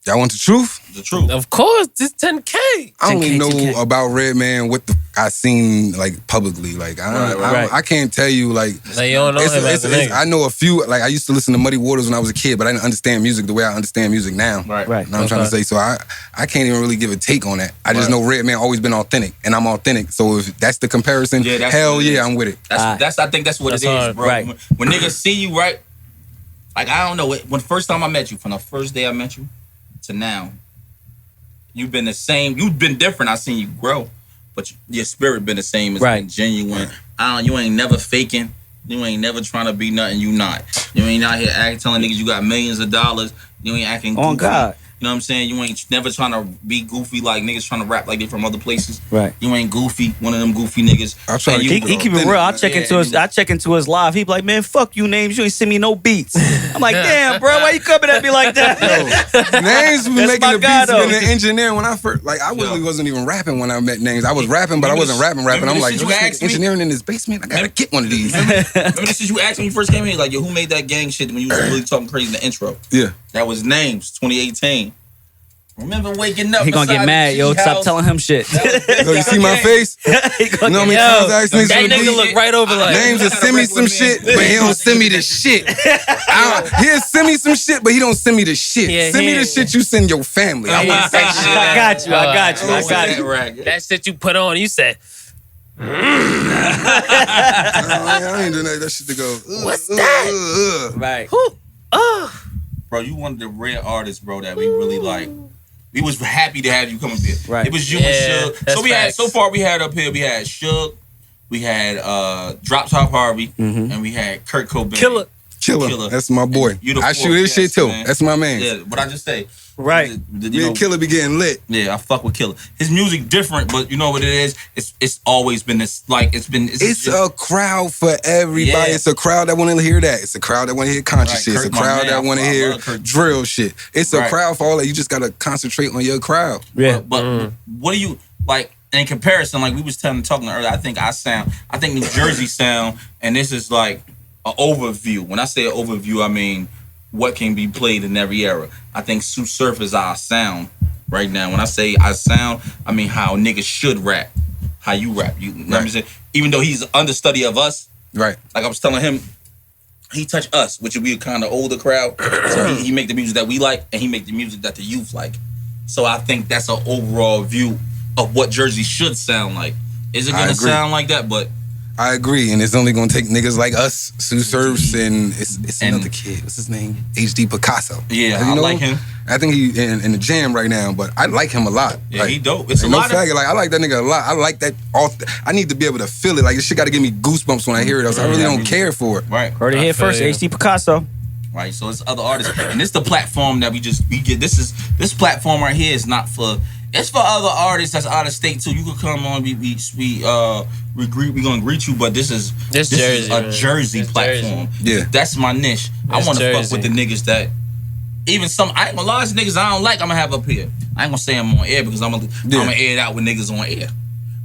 Y'all want the truth? The truth. Of course, this 10K. I only 10K, know 10K. about Redman what I seen like publicly. Like Right. I can't tell you like. Like, you don't know him as a nigga. I know a few. Like I used to listen to Muddy Waters when I was a kid, but I didn't understand music the way I understand music now. Right. Right. You know what I'm trying to say? So I can't even really give a take on that. I just Right. know Redman always been authentic, and I'm authentic. So if that's the comparison, Yeah, that's hell what it yeah, is. I'm with it. I think that's what That's it is, hard. bro. Right. When niggas see you, right? Like, I don't know. When first time I met you, from the first day I met you to now, you've been the same. You've been different. I seen you grow, but your spirit been the same. It's Right. been genuine. You ain't never faking. You ain't never trying to be nothing you not. You ain't out here telling niggas you got millions of dollars. You ain't acting goofy. On God. You know what I'm saying? You ain't never trying to be goofy like niggas trying to rap like they from other places. Right. You ain't goofy, one of them goofy niggas. I'll try And to you- He keep it real. I check into his live. He be like, man, fuck you, Names. You ain't send me no beats. I'm like, damn, bro, why you coming at me like that? Names was That's making my the guy, beats though. and the engineering when I first I really wasn't even rapping when I met Names. I was rapping, but I wasn't rapping. remember I'm the like, shit yo, you this asked nigga me? engineering in his basement. I gotta get one of these. Remember this shit you asked me when you first came in? Like, yo, who made that gang shit when you was really talking crazy in the intro? Yeah. That was Names, 2018. Remember waking up. He gonna get beside mad, the yo. Stop G-house? telling him shit. Yo, you see my face? He You gonna know how many get- times I asked niggas That for the nigga beat? look right over like. Names just send me some shit, but he don't send me the shit. He'll send me some shit, but he don't send me the shit. Yeah, Send me yeah. the shit you send your family. I want that shit. I got you. I got you. I That got you. racket. That shit you put on, you said, I ain't doing that shit to go. What's that? Right. Bro, you one of the rare artists, bro, that we really like. We was happy to have you come up here. Right. It was you Yeah, and Suge. that's So we had facts. so far we had up here, we had Suge, we had Drop Top Harvey, and we had Kurt Cobain. Killer. Killer. That's my boy. You the I shoot his fourth shit guest, too. man. That's my man. Yeah, what I just say. Right. You Me know, and Killer be getting lit. yeah, I fuck with Killer. His music different, but you know what it is? It's always been this, like, it's It's just, a crowd for everybody. Yeah. It's a crowd that want to hear that. It's a crowd that want to hear conscious Right, shit. It's a Kurt, my crowd man. that want to I hear love Kurt. drill shit. It's a Right. crowd for all that. You just got to concentrate on your crowd. Yeah. but what do you, like, in comparison, like we was talking earlier, I think New Jersey sound, and this is like an overview. When I say an overview, I mean what can be played in every era. I think Sue Surf is our sound right now. When I say our sound, I mean how niggas should rap, how you rap. You know what I'm saying? Even though he's an understudy of us, Right. like I was telling him, he touched us, which would be a kind of older crowd. So he make the music that we like, and he make the music that the youth like. So I think that's an overall view of what Jersey should sound like. Is it gonna sound like that? But I agree, and it's only gonna take niggas like us, Sue Surfs, and it's another kid. What's his name? HD Picasso. Yeah, You I know like him. I think he in the jam right now, but I like him a lot. Yeah, like, he dope. It's a no lot faggot. Like I like that nigga a lot. I like that. I need to be able to feel it. Like this shit got to give me goosebumps when I hear it. Else I really don't care for it. Right. Heard it here first. HD Picasso. Right. So it's other artists, and it's the platform that we get. This platform right here is not for. It's for other artists that's out of state too. You could come on. We gonna greet you, but this is Jersey, a Jersey platform. Jersey. Yeah. That's my niche. I want to fuck with the niggas that. Even some, I ain't gonna lie, niggas I don't like, I'm gonna have up here. I ain't gonna say I'm on air because I'm gonna air it out with niggas on air.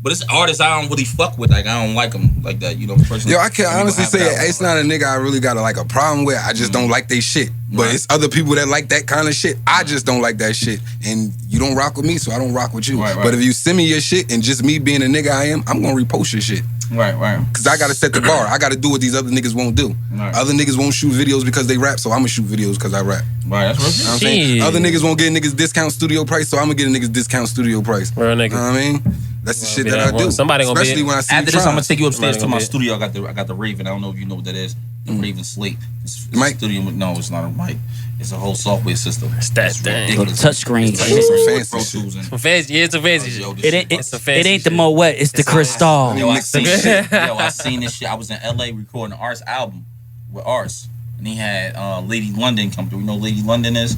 But it's artists I don't really fuck with. Like, I don't like them like that, you know, personally. Yo, I can honestly say it's not a nigga I really got a problem with. I just don't like they shit. But it's other people that like that kind of shit. I just don't like that shit. And you don't rock with me, so I don't rock with you. Right. But if you send me your shit and just me being a nigga I am, I'm gonna repost your shit. Right. Because I gotta set the bar. I gotta do what these other niggas won't do. Right. Other niggas won't shoot videos because they rap, so I'm gonna shoot videos because I rap. Right, that's what You know what I'm saying? Other niggas won't get niggas discount studio price, so I'm gonna get a niggas discount studio price. Real nigga. You know what I mean? That's the shit that I do. Somebody gonna especially be when I see After you this, I'm gonna trying. take you upstairs to Somebody my gonna studio. I got the Raven. I don't know if you know what that is. The Raven Slate. It's Mic? a studio. No, it's not a mic. It's a whole software system. It's that thing. Go to touchscreen. It's like Some Pro fancy shit. Tools and Some fancy, yeah, it's a fancy shit. yo, this It shit- ain't, it ain't the Moet, it's the Cristal. Yo, I Mix seen some shit. Yo, I seen this shit. I was in LA recording Art's album with Arts, and he had Lady London come through. You know who Lady London is?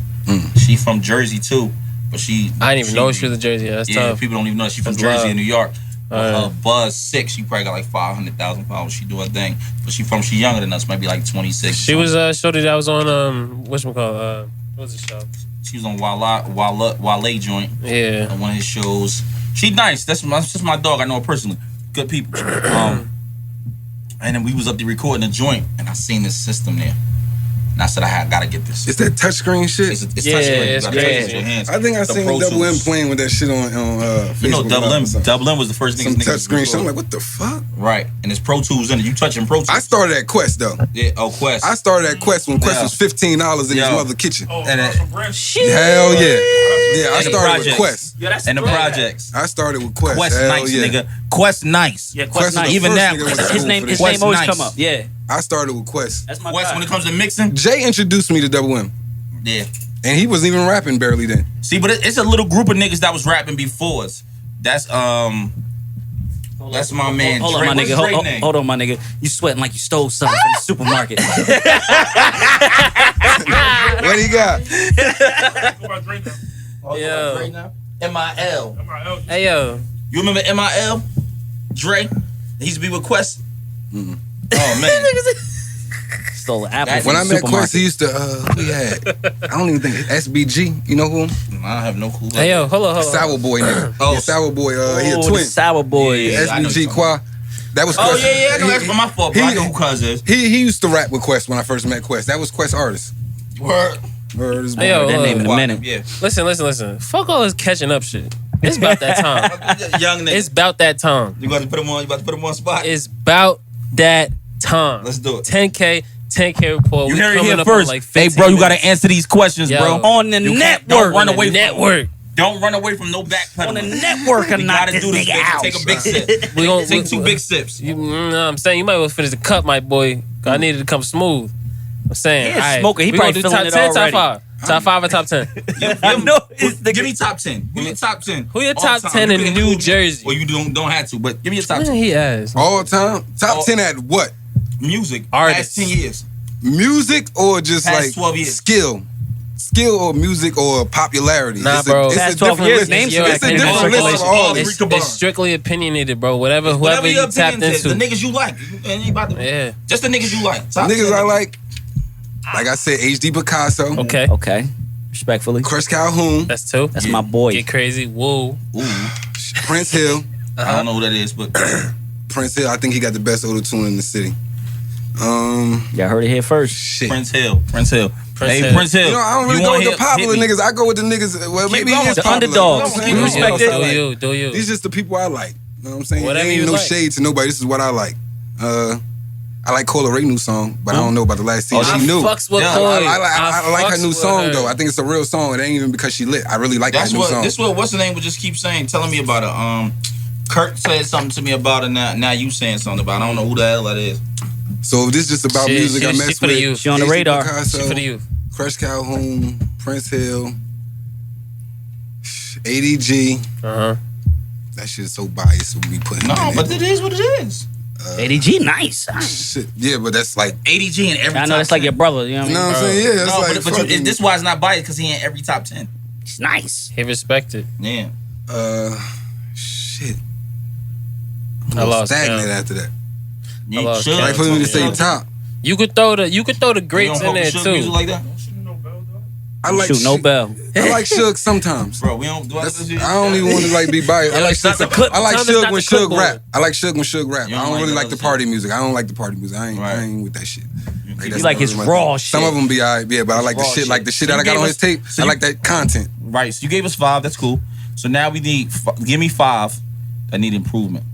She from Jersey too, but she. I didn't even know she was a Jersey. That's Yeah, tough. people don't even know she from That's Jersey wild. and New York. Her Buzz 6, she probably got like 500,000 followers. She do her thing, but she younger than us, maybe like 26. She was shorty that was on whatchamacallit, what's the show? She was on Wale joint Yeah. on one of his shows. She nice. That's just my dog. I know her personally. Good people. And then we was up there recording the joint, and I seen this system there. And I said, I gotta get this. It's that touchscreen shit. It's Yeah, touchscreen. You it's gotta touch it with crazy. your hands. I think I The seen Pro Double M Tools. playing with that shit on Facebook. You know, Double M. or something. Double M was the first Some niggas touchscreen shit. I'm record. like, what the fuck? Right, and there's Pro Tools in it. You touching Pro Tools? I started at Quest though. Yeah, Quest. I started at Quest when Quest Yeah. was $15 in his Yo. mother kitchen. and Hell yeah. Yeah, I And the started with projects. Quest. Yeah, that's and the great. projects. I started with Quest. Quest Hell nice, yeah. nigga. Quest nice. Yeah, Quest Quest was nice. the Even first that- nigga with His school name for his this. name always nice. come up. Yeah. I started with Quest. That's my Quest, guy. when it comes to mixing, Jay introduced me to Double M. yeah. And he wasn't even rapping barely then. See, but it's a little group of niggas that was rapping before us. That's That's my man. Hold on, Dre. my What's nigga. Dre's Hold, name? hold on, my nigga. You sweating like you stole something from the supermarket. What he got? Yo. MIL. Hey yo. You remember MIL? Dre? He used to be with Quest. Mm-mm. Oh man. Stole an apple When from When the I met supermarket. Quest, he used to, who he had? I don't even think, SBG, you know who? I have no clue. Hey yo, hold on. Sour Boy nigga. Oh. Yeah, Sour Boy, he a Oh, twin. the sour boy. Yeah. I know SBG you're Qua. That was Oh Quest. yeah, I know that's my fault, bro. I know who Cuz is. He used to rap with Quest when I first met Quest. That was Quest artist. Word. Word is Hey, yo, That name in a Wow, minute. Yeah. Listen. Fuck all this catching up shit. It's about that time. Young nigga. It's about that time. You about to put him on spot? It's about that time. Let's do it. 10K report. You We hear it coming here up on first. like Hey, 15 bro, you got minutes. to answer these questions, Yo. bro. On the You can't- network. Don't run away from network. Don't run away from no backpedaling. On the network, We I'm not gotta this do this. nigga out. Take a big sip. We gon' Take two big sips. You know what I'm saying? You might well finish the cup, my boy. 'Cause I needed to come smooth. I'm saying. He a alright, smoker. He we probably gonna do feeling top it 10, top already. 5. Top 5 or top 10? I know it's the Give me top 10. Give me top 10. Who your All top time. 10 You in can New include me, Jersey? Or you don't have to, but give me a top Man, 10. he ass. all time. Top Oh. 10 at what? Music. Artists. Past 10 years. Music or just Past like 12 years. skill? Skill or music or popularity? Nah, it's bro. A, it's Past a 12 different years, list. name It's some a activity. different list of all Circulation. these. It's strictly opinionated, bro. Whatever, whoever Whatever your you tapped opinion is, into. the niggas you like. And you about to, Yeah. Just the niggas you like. Top Niggas 10. I like I said, HD Picasso, Okay. Okay. Respectfully. Chris Calhoun, That's 2. That's my boy. Get crazy. Whoa. Ooh. Prince Hill, I don't know who that is, but Prince Hill, I think he got the best auto-tune in the city. Y'all heard it here first. Shit. Prince Hill. Prince Hill. Prince Hill. You know, I don't really go with the popular niggas. I go with the niggas. Well, maybe going he's with the popular. underdogs. You know Keep what I'm saying? respect it. Do you? These just the people I like. You know what I'm saying? Whatever There ain't you no like. shade to nobody. This is what I like. I like Cola Ray new song, but I don't know about the last scene. I She knew. fucks with Yeah, Chloe. I like her fucks new with song her. though. I think it's a real song. It ain't even because she lit. I really like That's that new what song. this what what's the name would just keep saying, telling me about it. Kurt said something to me about it. Now you saying something about it. I don't know who the hell that is. So if this just about Shit, music, I shit, mess shit for the with. youth. She on the H.D. radar. Picasso, Shit for the youth. Crush Calhoun, Prince Hill, ADG. That shit is so biased when we putting No, it in but there. it is what it is. ADG, nice. Shit. Yeah, but that's like, ADG in every I know top that's like 10. your brother. You know what I you know mean? what I'm saying? Yeah, that's No, like but fucking, this why it's not biased because he in every top 10. It's nice. He respected. Yeah. shit. I lost Stagnant count. after that. You lost should. count. Like for me to say Should. top. You could throw the greats in there Music too. like that? I like Shoot, no shit. bell. I like Suge sometimes. Bro, we don't do I don't even want to like be biased. I Yeah, like it's not Suge. the clip- I like sometimes it's Suge not when the clipboard. Suge rap. I like Suge when Suge rap. You I don't don't like really the like other the party shit. music. I don't like the party music. I Right. ain't with that shit. You that's like not his really raw my thing. Some shit. of them be alright, yeah, but I like the raw shit, shit. like the shit So that I you got gave on us- his tape. so I you- like that content. Right. So you gave us 5. That's cool. So now we need, give me 5 that need improvement.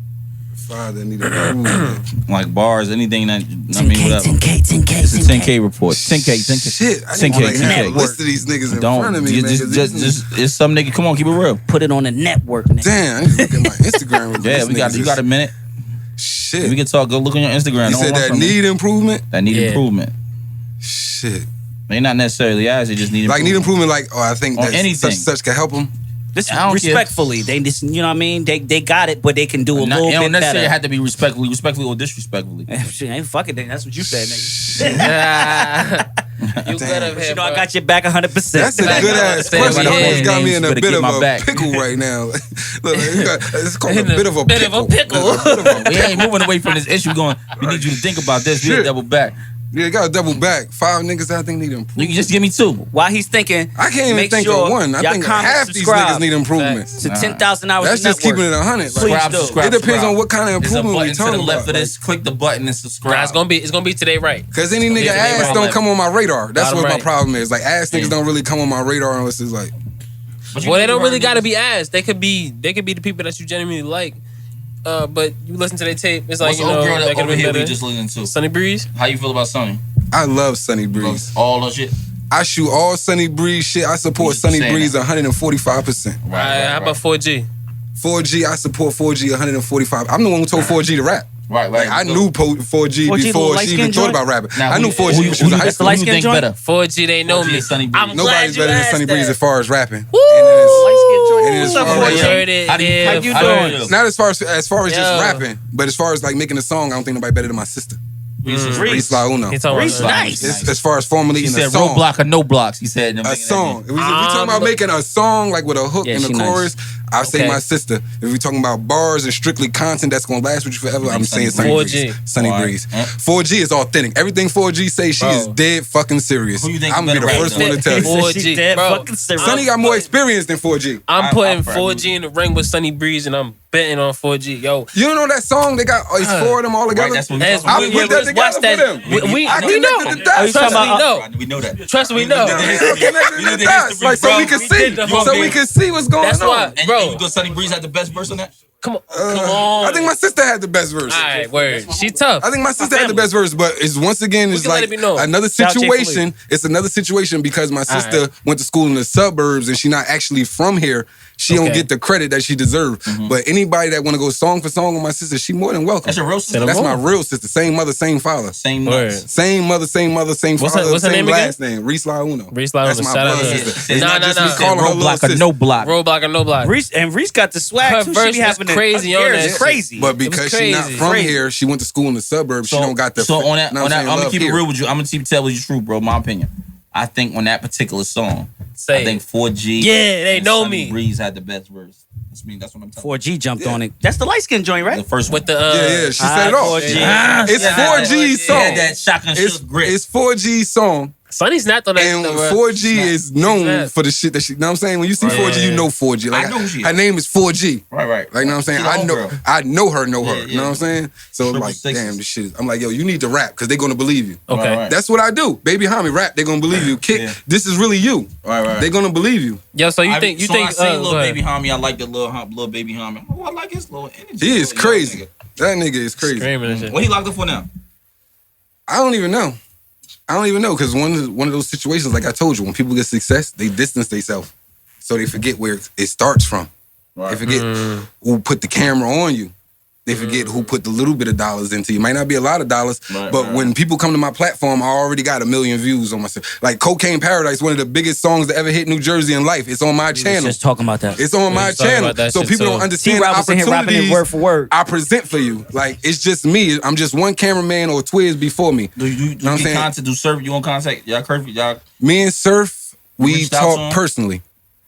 Father need improvement. Like bars, anything that, I mean, 10K, whatever. 10K, 10K, It's a 10K report. 10K, 10K. Shit, I 10K, didn't want to 10K. have a list of these niggas in front of me, Don't, man. 'cause these niggas- it's some nigga, come on, keep it real. Put it on the network, nigga. Damn, I need to look at my Instagram. With Yeah, these we got, niggas you got a is- minute. Shit. We can talk, go look on your Instagram. You Don't said run that from me. need improvement? That need Yeah. improvement. Shit. They not necessarily ass, they just need Like improvement. need improvement, like, oh, I think On that anything. such can help them. This I don't care. respectfully. They just, you know what I mean? They got it, but they can do a It little don't bit necessarily better. have to be respectfully or disrespectfully. Shit, ain't fuck it then. That's what you said, nigga. You could have But you know I got your back 100%. That's a good ass Stay question. right You almost here. got me in a Better bit get of my a back. pickle right now. Look, it's called a bit of a Bit of a pickle. pickle. We ain't moving away from this issue. Going, we need you to think about this. We Shit. double back. Yeah, got to double back. 5 niggas I think need improvement. You can just give me 2. While he's thinking, I can't even make think sure of one. I y'all think comment, half these subscribe niggas need improvement. to 10,000 hours. That's just network. keeping it 100. Like, Please do. Subscribe, it depends on what kind of There's a improvement we button to the talking left about. of this. Click the button and subscribe. Nah, it's gonna be today, right? Because any nigga Yeah, ass right. don't come on my radar. That's Bottom what my right. problem is. Like ass niggas don't really come on my radar unless it's like, But you Well, they think don't you really heard gotta niggas- be ass. They could be the people that you genuinely like. But you listen to their tape, it's like, What's you the know, old girl that that could over have here been we better. just listening to? Sunny Breeze. How you feel about Sunny? I love Sunny Breeze. All that shit. I shoot all Sunny Breeze shit. I support You Sunny saying Breeze that. 145%. How about 4G? 4G, I support 4G 145. I'm the one who told 4G to rap. Right. Like, I knew 4G 4G before little she even light-skinned thought joint? about rapping. Now, I knew 4G when she was in high That's the school. light Who you skin think joint? better? 4G, they know 4G me. is Sunny Breeze. I'm glad Nobody's you better than asked Sunny Breeze that. as far as rapping. Woo! And it is What's up, far as- 4G? Heard it. How do you- Yeah, how you how do doing? feel? Not as far as just Yo. rapping, but as far as like making a song, I don't think nobody better than my sister. Reese La Uno. He talking Reese, about nice. As far as formally He in a said song. roadblock or no blocks. He said A song. If we talking about but- making a song like with a hook Yeah, and a she nice. chorus, I say Okay. my sister. If we talking about bars and strictly content that's gonna last with you forever, I'm Sunny saying Sunny 4G. Breeze. Sunny Alright. Breeze. Huh? 4G is authentic. Everything 4G say, she is Bro. dead fucking serious. Who you think I'm gonna be the better first rap, one to tell you. 4G, She dead bro. fucking serious. Sunny got more experience than 4G. I'm I- putting I probably 4G in the ring with Sunny Breeze, and I'm betting on 4G. Yo, You don't know that song? They got it's four of them all together. Right, that's what we As- talking I about. put that just together watch for that. them. We I know. connected the dots. Are you talking Trust about- me, no. We know that. Trust me, no. Connected the dots, like so we can see, did the so we whole can see what's going That's on. why, And bro. you go Sunny Breeze had the best verse on that? Come on, come on. I think my sister had the best verse. All right, word. She tough. I think my sister had the best verse, but it's once again it's can let like it be known. another Shout Jay situation. It's another situation because my sister went to school in the suburbs and she not actually from here. She don't Okay. get the credit that she deserves. But anybody that want to go song for song with my sister, she more than welcome. That's your real sister. That's my real sister. Same mother, same father. Same Word. nuts. Same mother, same What's her- father, what's her same name again? last name. Reese La Uno. Reese La That's Uno. my Shout out blood to her. sister. Yeah. It's Nah, not nah, just nah. me calling her little Roadblock or sister. no block. Roadblock or no block. Reese got the swag Her too. verse She be was having crazy on that It's shit. crazy. But because she not crazy. from Crazy. here, she went to school in the suburbs. She don't got the. So on that, know what I'm gonna love keep it here. real with you. I'm gonna tell you the truth, bro. My opinion. I think on that particular song, Say I think 4G. Yeah, they and know Sunny me. Breeze had the best verse. That's what I'm telling 4G jumped on it. That's the light skin joint, you. right? The first one. with the Yeah, she said it all. 4G. Ah, It's yeah, 4G's yeah, song. that shotgun It's shook grip. it's 4G's song. Sonny snapped on that. And shit, bro. 4G is known Snap. for the shit that she, you know what I'm saying? When you see 4G, you know 4G. Like, I know who she is. her name is 4G. Right. Like, you know what I'm saying? She the I know her. Yeah, You know what I'm saying? So, Triple like, sixes. damn, this shit is, I'm like, yo, you need to rap because they're going to believe you. Okay. Right. That's what I do. Baby homie, rap, they're going to believe you. Kick, Yeah. this is really you. Right. They're going to believe you. Yo, so you think I seen go little ahead. baby homie. I like the little baby homie. Oh, I like his little energy. He is Little young crazy. nigga. That nigga is crazy. Screaming and shit. What he locked up for now? I don't even know. Because one of those situations, like I told you, when people get success, they distance themselves. So they forget where it starts from. Right. They forget who put the camera on you. They forget who put the little bit of dollars into you. Might not be a lot of dollars, but when people come to my platform, I already got 1 million views on myself. Like Cocaine Paradise, one of the biggest songs that ever hit New Jersey in life. It's on my channel. Just talking about that. It's on my was talking channel. about that So shit people too. don't understand the T-Rob was in here rapping it opportunities word for word. I present for you. Like, it's just me. I'm just one cameraman or Twiz before me. Do you Know what I'm get saying? contact? Do Surf you on contact? Y'all curfew? Y'all Me and Surf, we reached out to him? talk personally.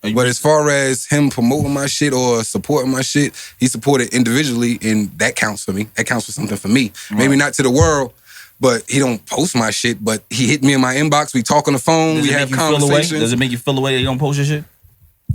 Are you But as far as him promoting my shit or supporting my shit, he supported individually, and that counts for me. That counts for something for me. Maybe not to the world, but he don't post my shit. But he hit me in my inbox. We talk on the phone. Does We it have make you feel away? conversations. Does it make you feel away that you don't post your shit?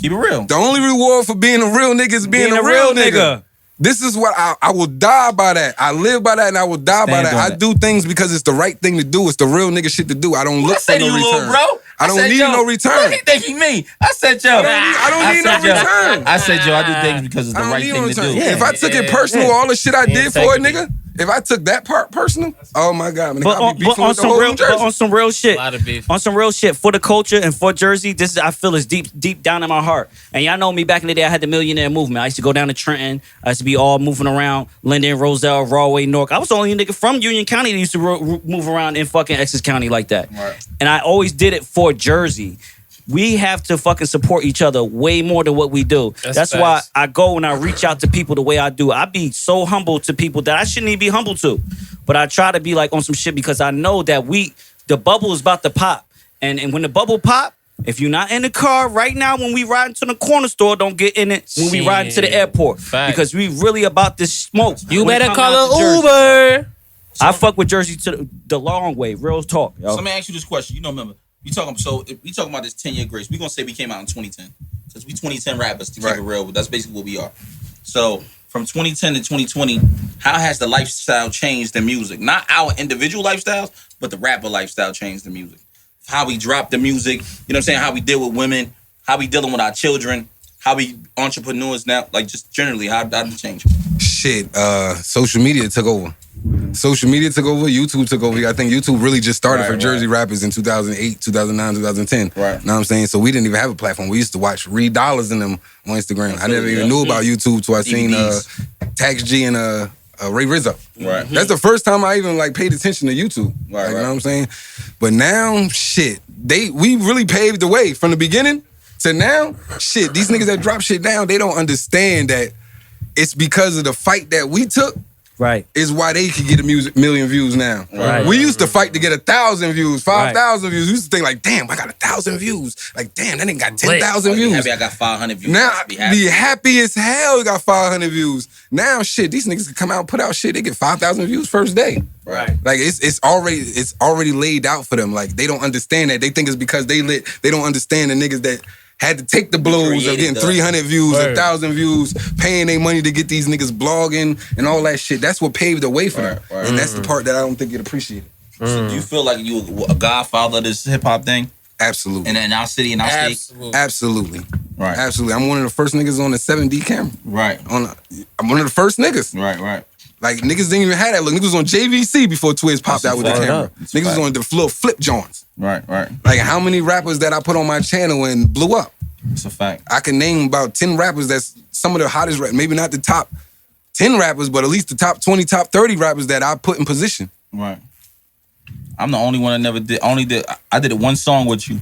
Keep it real. The only reward for being a real nigga is being a real nigga. This is what I will die by that. I live by that and I will die by Stand that. on I that. do things because it's the right thing to do. It's the real nigga shit to do. I don't look for said no you, return. little bro. I don't said, need yo, no return. He thinking me. I said, yo. I don't need no said, yo, return. I said, yo, I do things because it's the I don't right need thing no to do. return. If I took it personal, all the shit I did for a integrity. nigga, if I took that part personal, oh my God, man, But I'll be beefing with the whole New Jersey. on some real shit, A lot of beef. on some real shit for the culture and for Jersey, this is, I feel is deep down in my heart. And y'all know me back in the day. I had the Millionaire Movement. I used to go down to Trenton. I used to be all moving around Linden, Roselle, Rahway, Newark. I was the only nigga from Union County that used to move around in fucking Essex County like that. Right. And I always did it for Jersey. We have to fucking support each other way more than what we do. That's why facts. I go and I reach out to people the way I do. I be so humble to people that I shouldn't even be humble to. But I try to be like on some shit because I know that the bubble is about to pop. And when the bubble pop, if you're not in the car right now when we ride to the corner store, don't get in it when we ride to the Shit. airport. Facts. Because we really about this smoke. You when it better come down call to an Jersey. Uber. I fuck with Jersey to the long way. Real talk, yo. So let me ask you this question. You know, remember, we talking about this 10-year grace. We're gonna say we came out in 2010. Because we 2010 rappers to keep it real. That's basically what we are. So from 2010 to 2020, how has the lifestyle changed in music? Not our individual lifestyles, but the rapper lifestyle changed the music. How we drop the music, you know what I'm saying? How we deal with women, how we dealing with our children, how we entrepreneurs now, like just generally, how did it change? Shit, social media took over. Social media took over, YouTube took over. I think YouTube really just started for Jersey rappers in 2008, 2009, 2010. Right. You know what I'm saying? So we didn't even have a platform. We used to watch Reed Dollars in them on Instagram. I never even knew about YouTube till I seen Tax G and Ray Rizzo. Right. That's the first time I even like paid attention to YouTube. Right, You know what I'm saying? But now, shit, we really paved the way from the beginning to now. Shit, these niggas that drop shit down, they don't understand that it's because of the fight that we took. Right. Is why they could get a million views now. Right. We used to fight to get 1,000 views, 5,000 views. We used to think like, damn, I got 1,000 views. Like, damn, that nigga got 10,000 views. Happy I got 500 views. Now, Be happy. be happy as hell we got 500 views. Now, shit, these niggas can come out and put out shit. They get 5,000 views first day. Right. Like, it's already laid out for them. Like, they don't understand that. They think it's because they lit. They don't understand the niggas that had to take the blows of Created getting the- 300 views, Word. 1,000 views, paying their money to get these niggas blogging and all that shit. That's what paved the way for them. Right. And that's the part that I don't think get appreciated. So do you feel like you a godfather of this hip hop thing? Absolutely. And in our city and our state? Absolutely. Absolutely. Right. Absolutely. I'm one of the first niggas on the 7D camera. Right. I'm one of the first niggas. Right. Like, niggas didn't even have that look. Niggas was on JVC before Twiz popped That's out with a the fact. camera. That's a Niggas was fact. on the little flip joints. Right. Like, how many rappers that I put on my channel and blew up? It's a fact. I can name about 10 rappers that's some of the hottest rappers. Maybe not the top 10 rappers, but at least the top 20, top 30 rappers that I put in position. Right. I'm the only one that never did. I did it one song with you,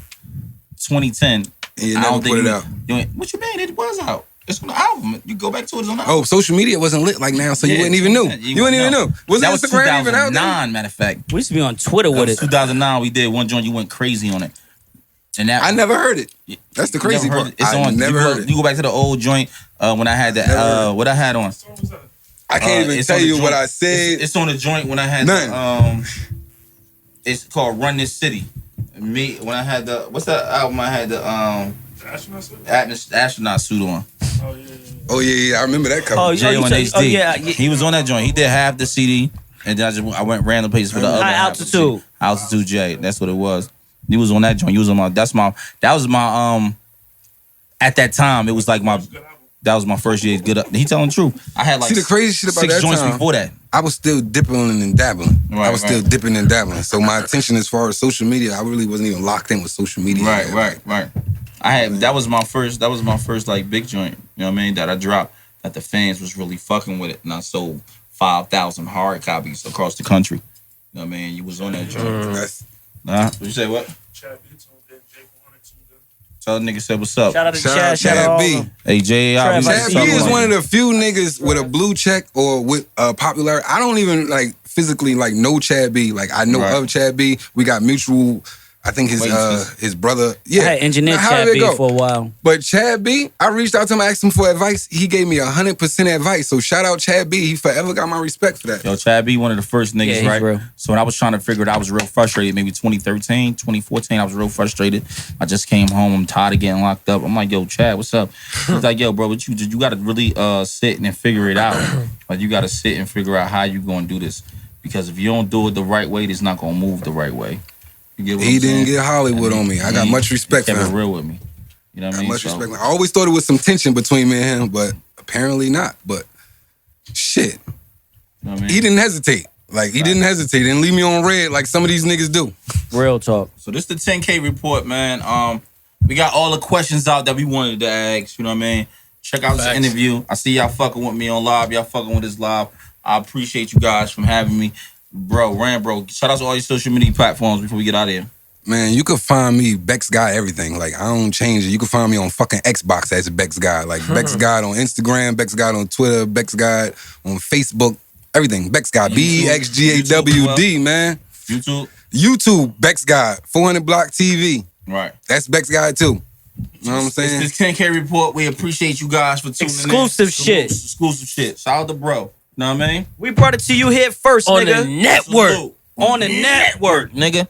2010. And you I never don't think put it you- out. What you mean? It was out. It's on the album. You go back to it. It's on the album. Oh, social media wasn't lit like now, so you wouldn't even know. You wouldn't even know. Was that was Instagram even out 2009, there? matter of fact. We used to be on Twitter That with was it. 2009. We did one joint. You went crazy on it. And that I never heard it. That's the you never crazy heard part. it? It's I on. never you heard go, it. You go back to the old joint when I had Never heard that. What I had on. I can't even It's tell on the you what joint. I said. It's on the joint when I had None. it's called Run This City. Me when I had the what's that album? I had the astronaut suit on. Oh yeah, I remember that cover. Oh, Jay you on said- HD. oh, yeah. He was on that joint. He did half the CD, and then I went random places for the other High half of the CD. altitude. Altitude J. That's what it was. He was on that joint. He was on my. That was my At that time, it was like my. That was my first year. Good up. He telling the truth. I had like See, the crazy shit about 6 that joints time, before that. I was still dipping and dabbling. Right, I was still dipping and dabbling. So my attention as far as social media, I really wasn't even locked in with social media. Right. I had that was my first like big joint. You know what I mean? That I dropped. That the fans was really fucking with it, and I sold 5,000 hard copies across the country. You know what I mean? You was on that joint. That's, You say what? Tell the nigga said what's up. Shout out to Shout Chad. out Shout out Chad to all B. of them. Hey J.I. Chad Chad B is one of the few niggas with a blue check or with popularity. I don't even like physically like know Chad B. Like I know Right. of Chad B. We got mutual. I think his brother. Yeah, I had engineered Now, how Chad did it B go? for a while. But Chad B, I reached out to him, I asked him for advice. He gave me 100% advice. So shout out Chad B. He forever got my respect for that. Yo, Chad B, one of the first niggas, Yeah, he's right? real. So when I was trying to figure it out, I was real frustrated. Maybe 2013, 2014, I was real frustrated. I just came home. I'm tired of getting locked up. I'm like, yo, Chad, what's up? He's like, yo, bro, what you got to really sit and figure it out. Like, you got to sit and figure out how you going to do this. Because if you don't do it the right way, it's not going to move the right way. You get what He I'm didn't saying? get Hollywood on me. I got much respect for Kept it him. real with me. You know what I mean? Much respect. I always thought it was some tension between me and him, but apparently not. But shit, You know what I mean? he didn't hesitate. Like he didn't hesitate. Didn't leave me on red like some of these niggas do. Real talk. So this the 10K report, man. We got all the questions out that we wanted to ask. You know what I mean? Check out this Facts. interview. I see y'all fucking with me on live. Y'all fucking with this live. I appreciate you guys from having me. Bro, Rambro, shout out to all your social media platforms before we get out of here. Man, you can find me Bexgawd everything. Like I don't change it. You can find me on fucking Xbox as Bexgawd. Like Bexgawd on Instagram, Bexgawd on Twitter, Bexgawd on Facebook, everything. Bexgawd, BEXGAWD, man. YouTube, Bexgawd, 400 Block TV. Right. That's Bexgawd too. You know what I'm saying? It's this 10K report. We appreciate you guys for tuning Exclusive in. shit. Exclusive shit. Shout out to bro. Know what I mean? We brought it to you here first, On nigga. the network. Salute. On the network. Nigga.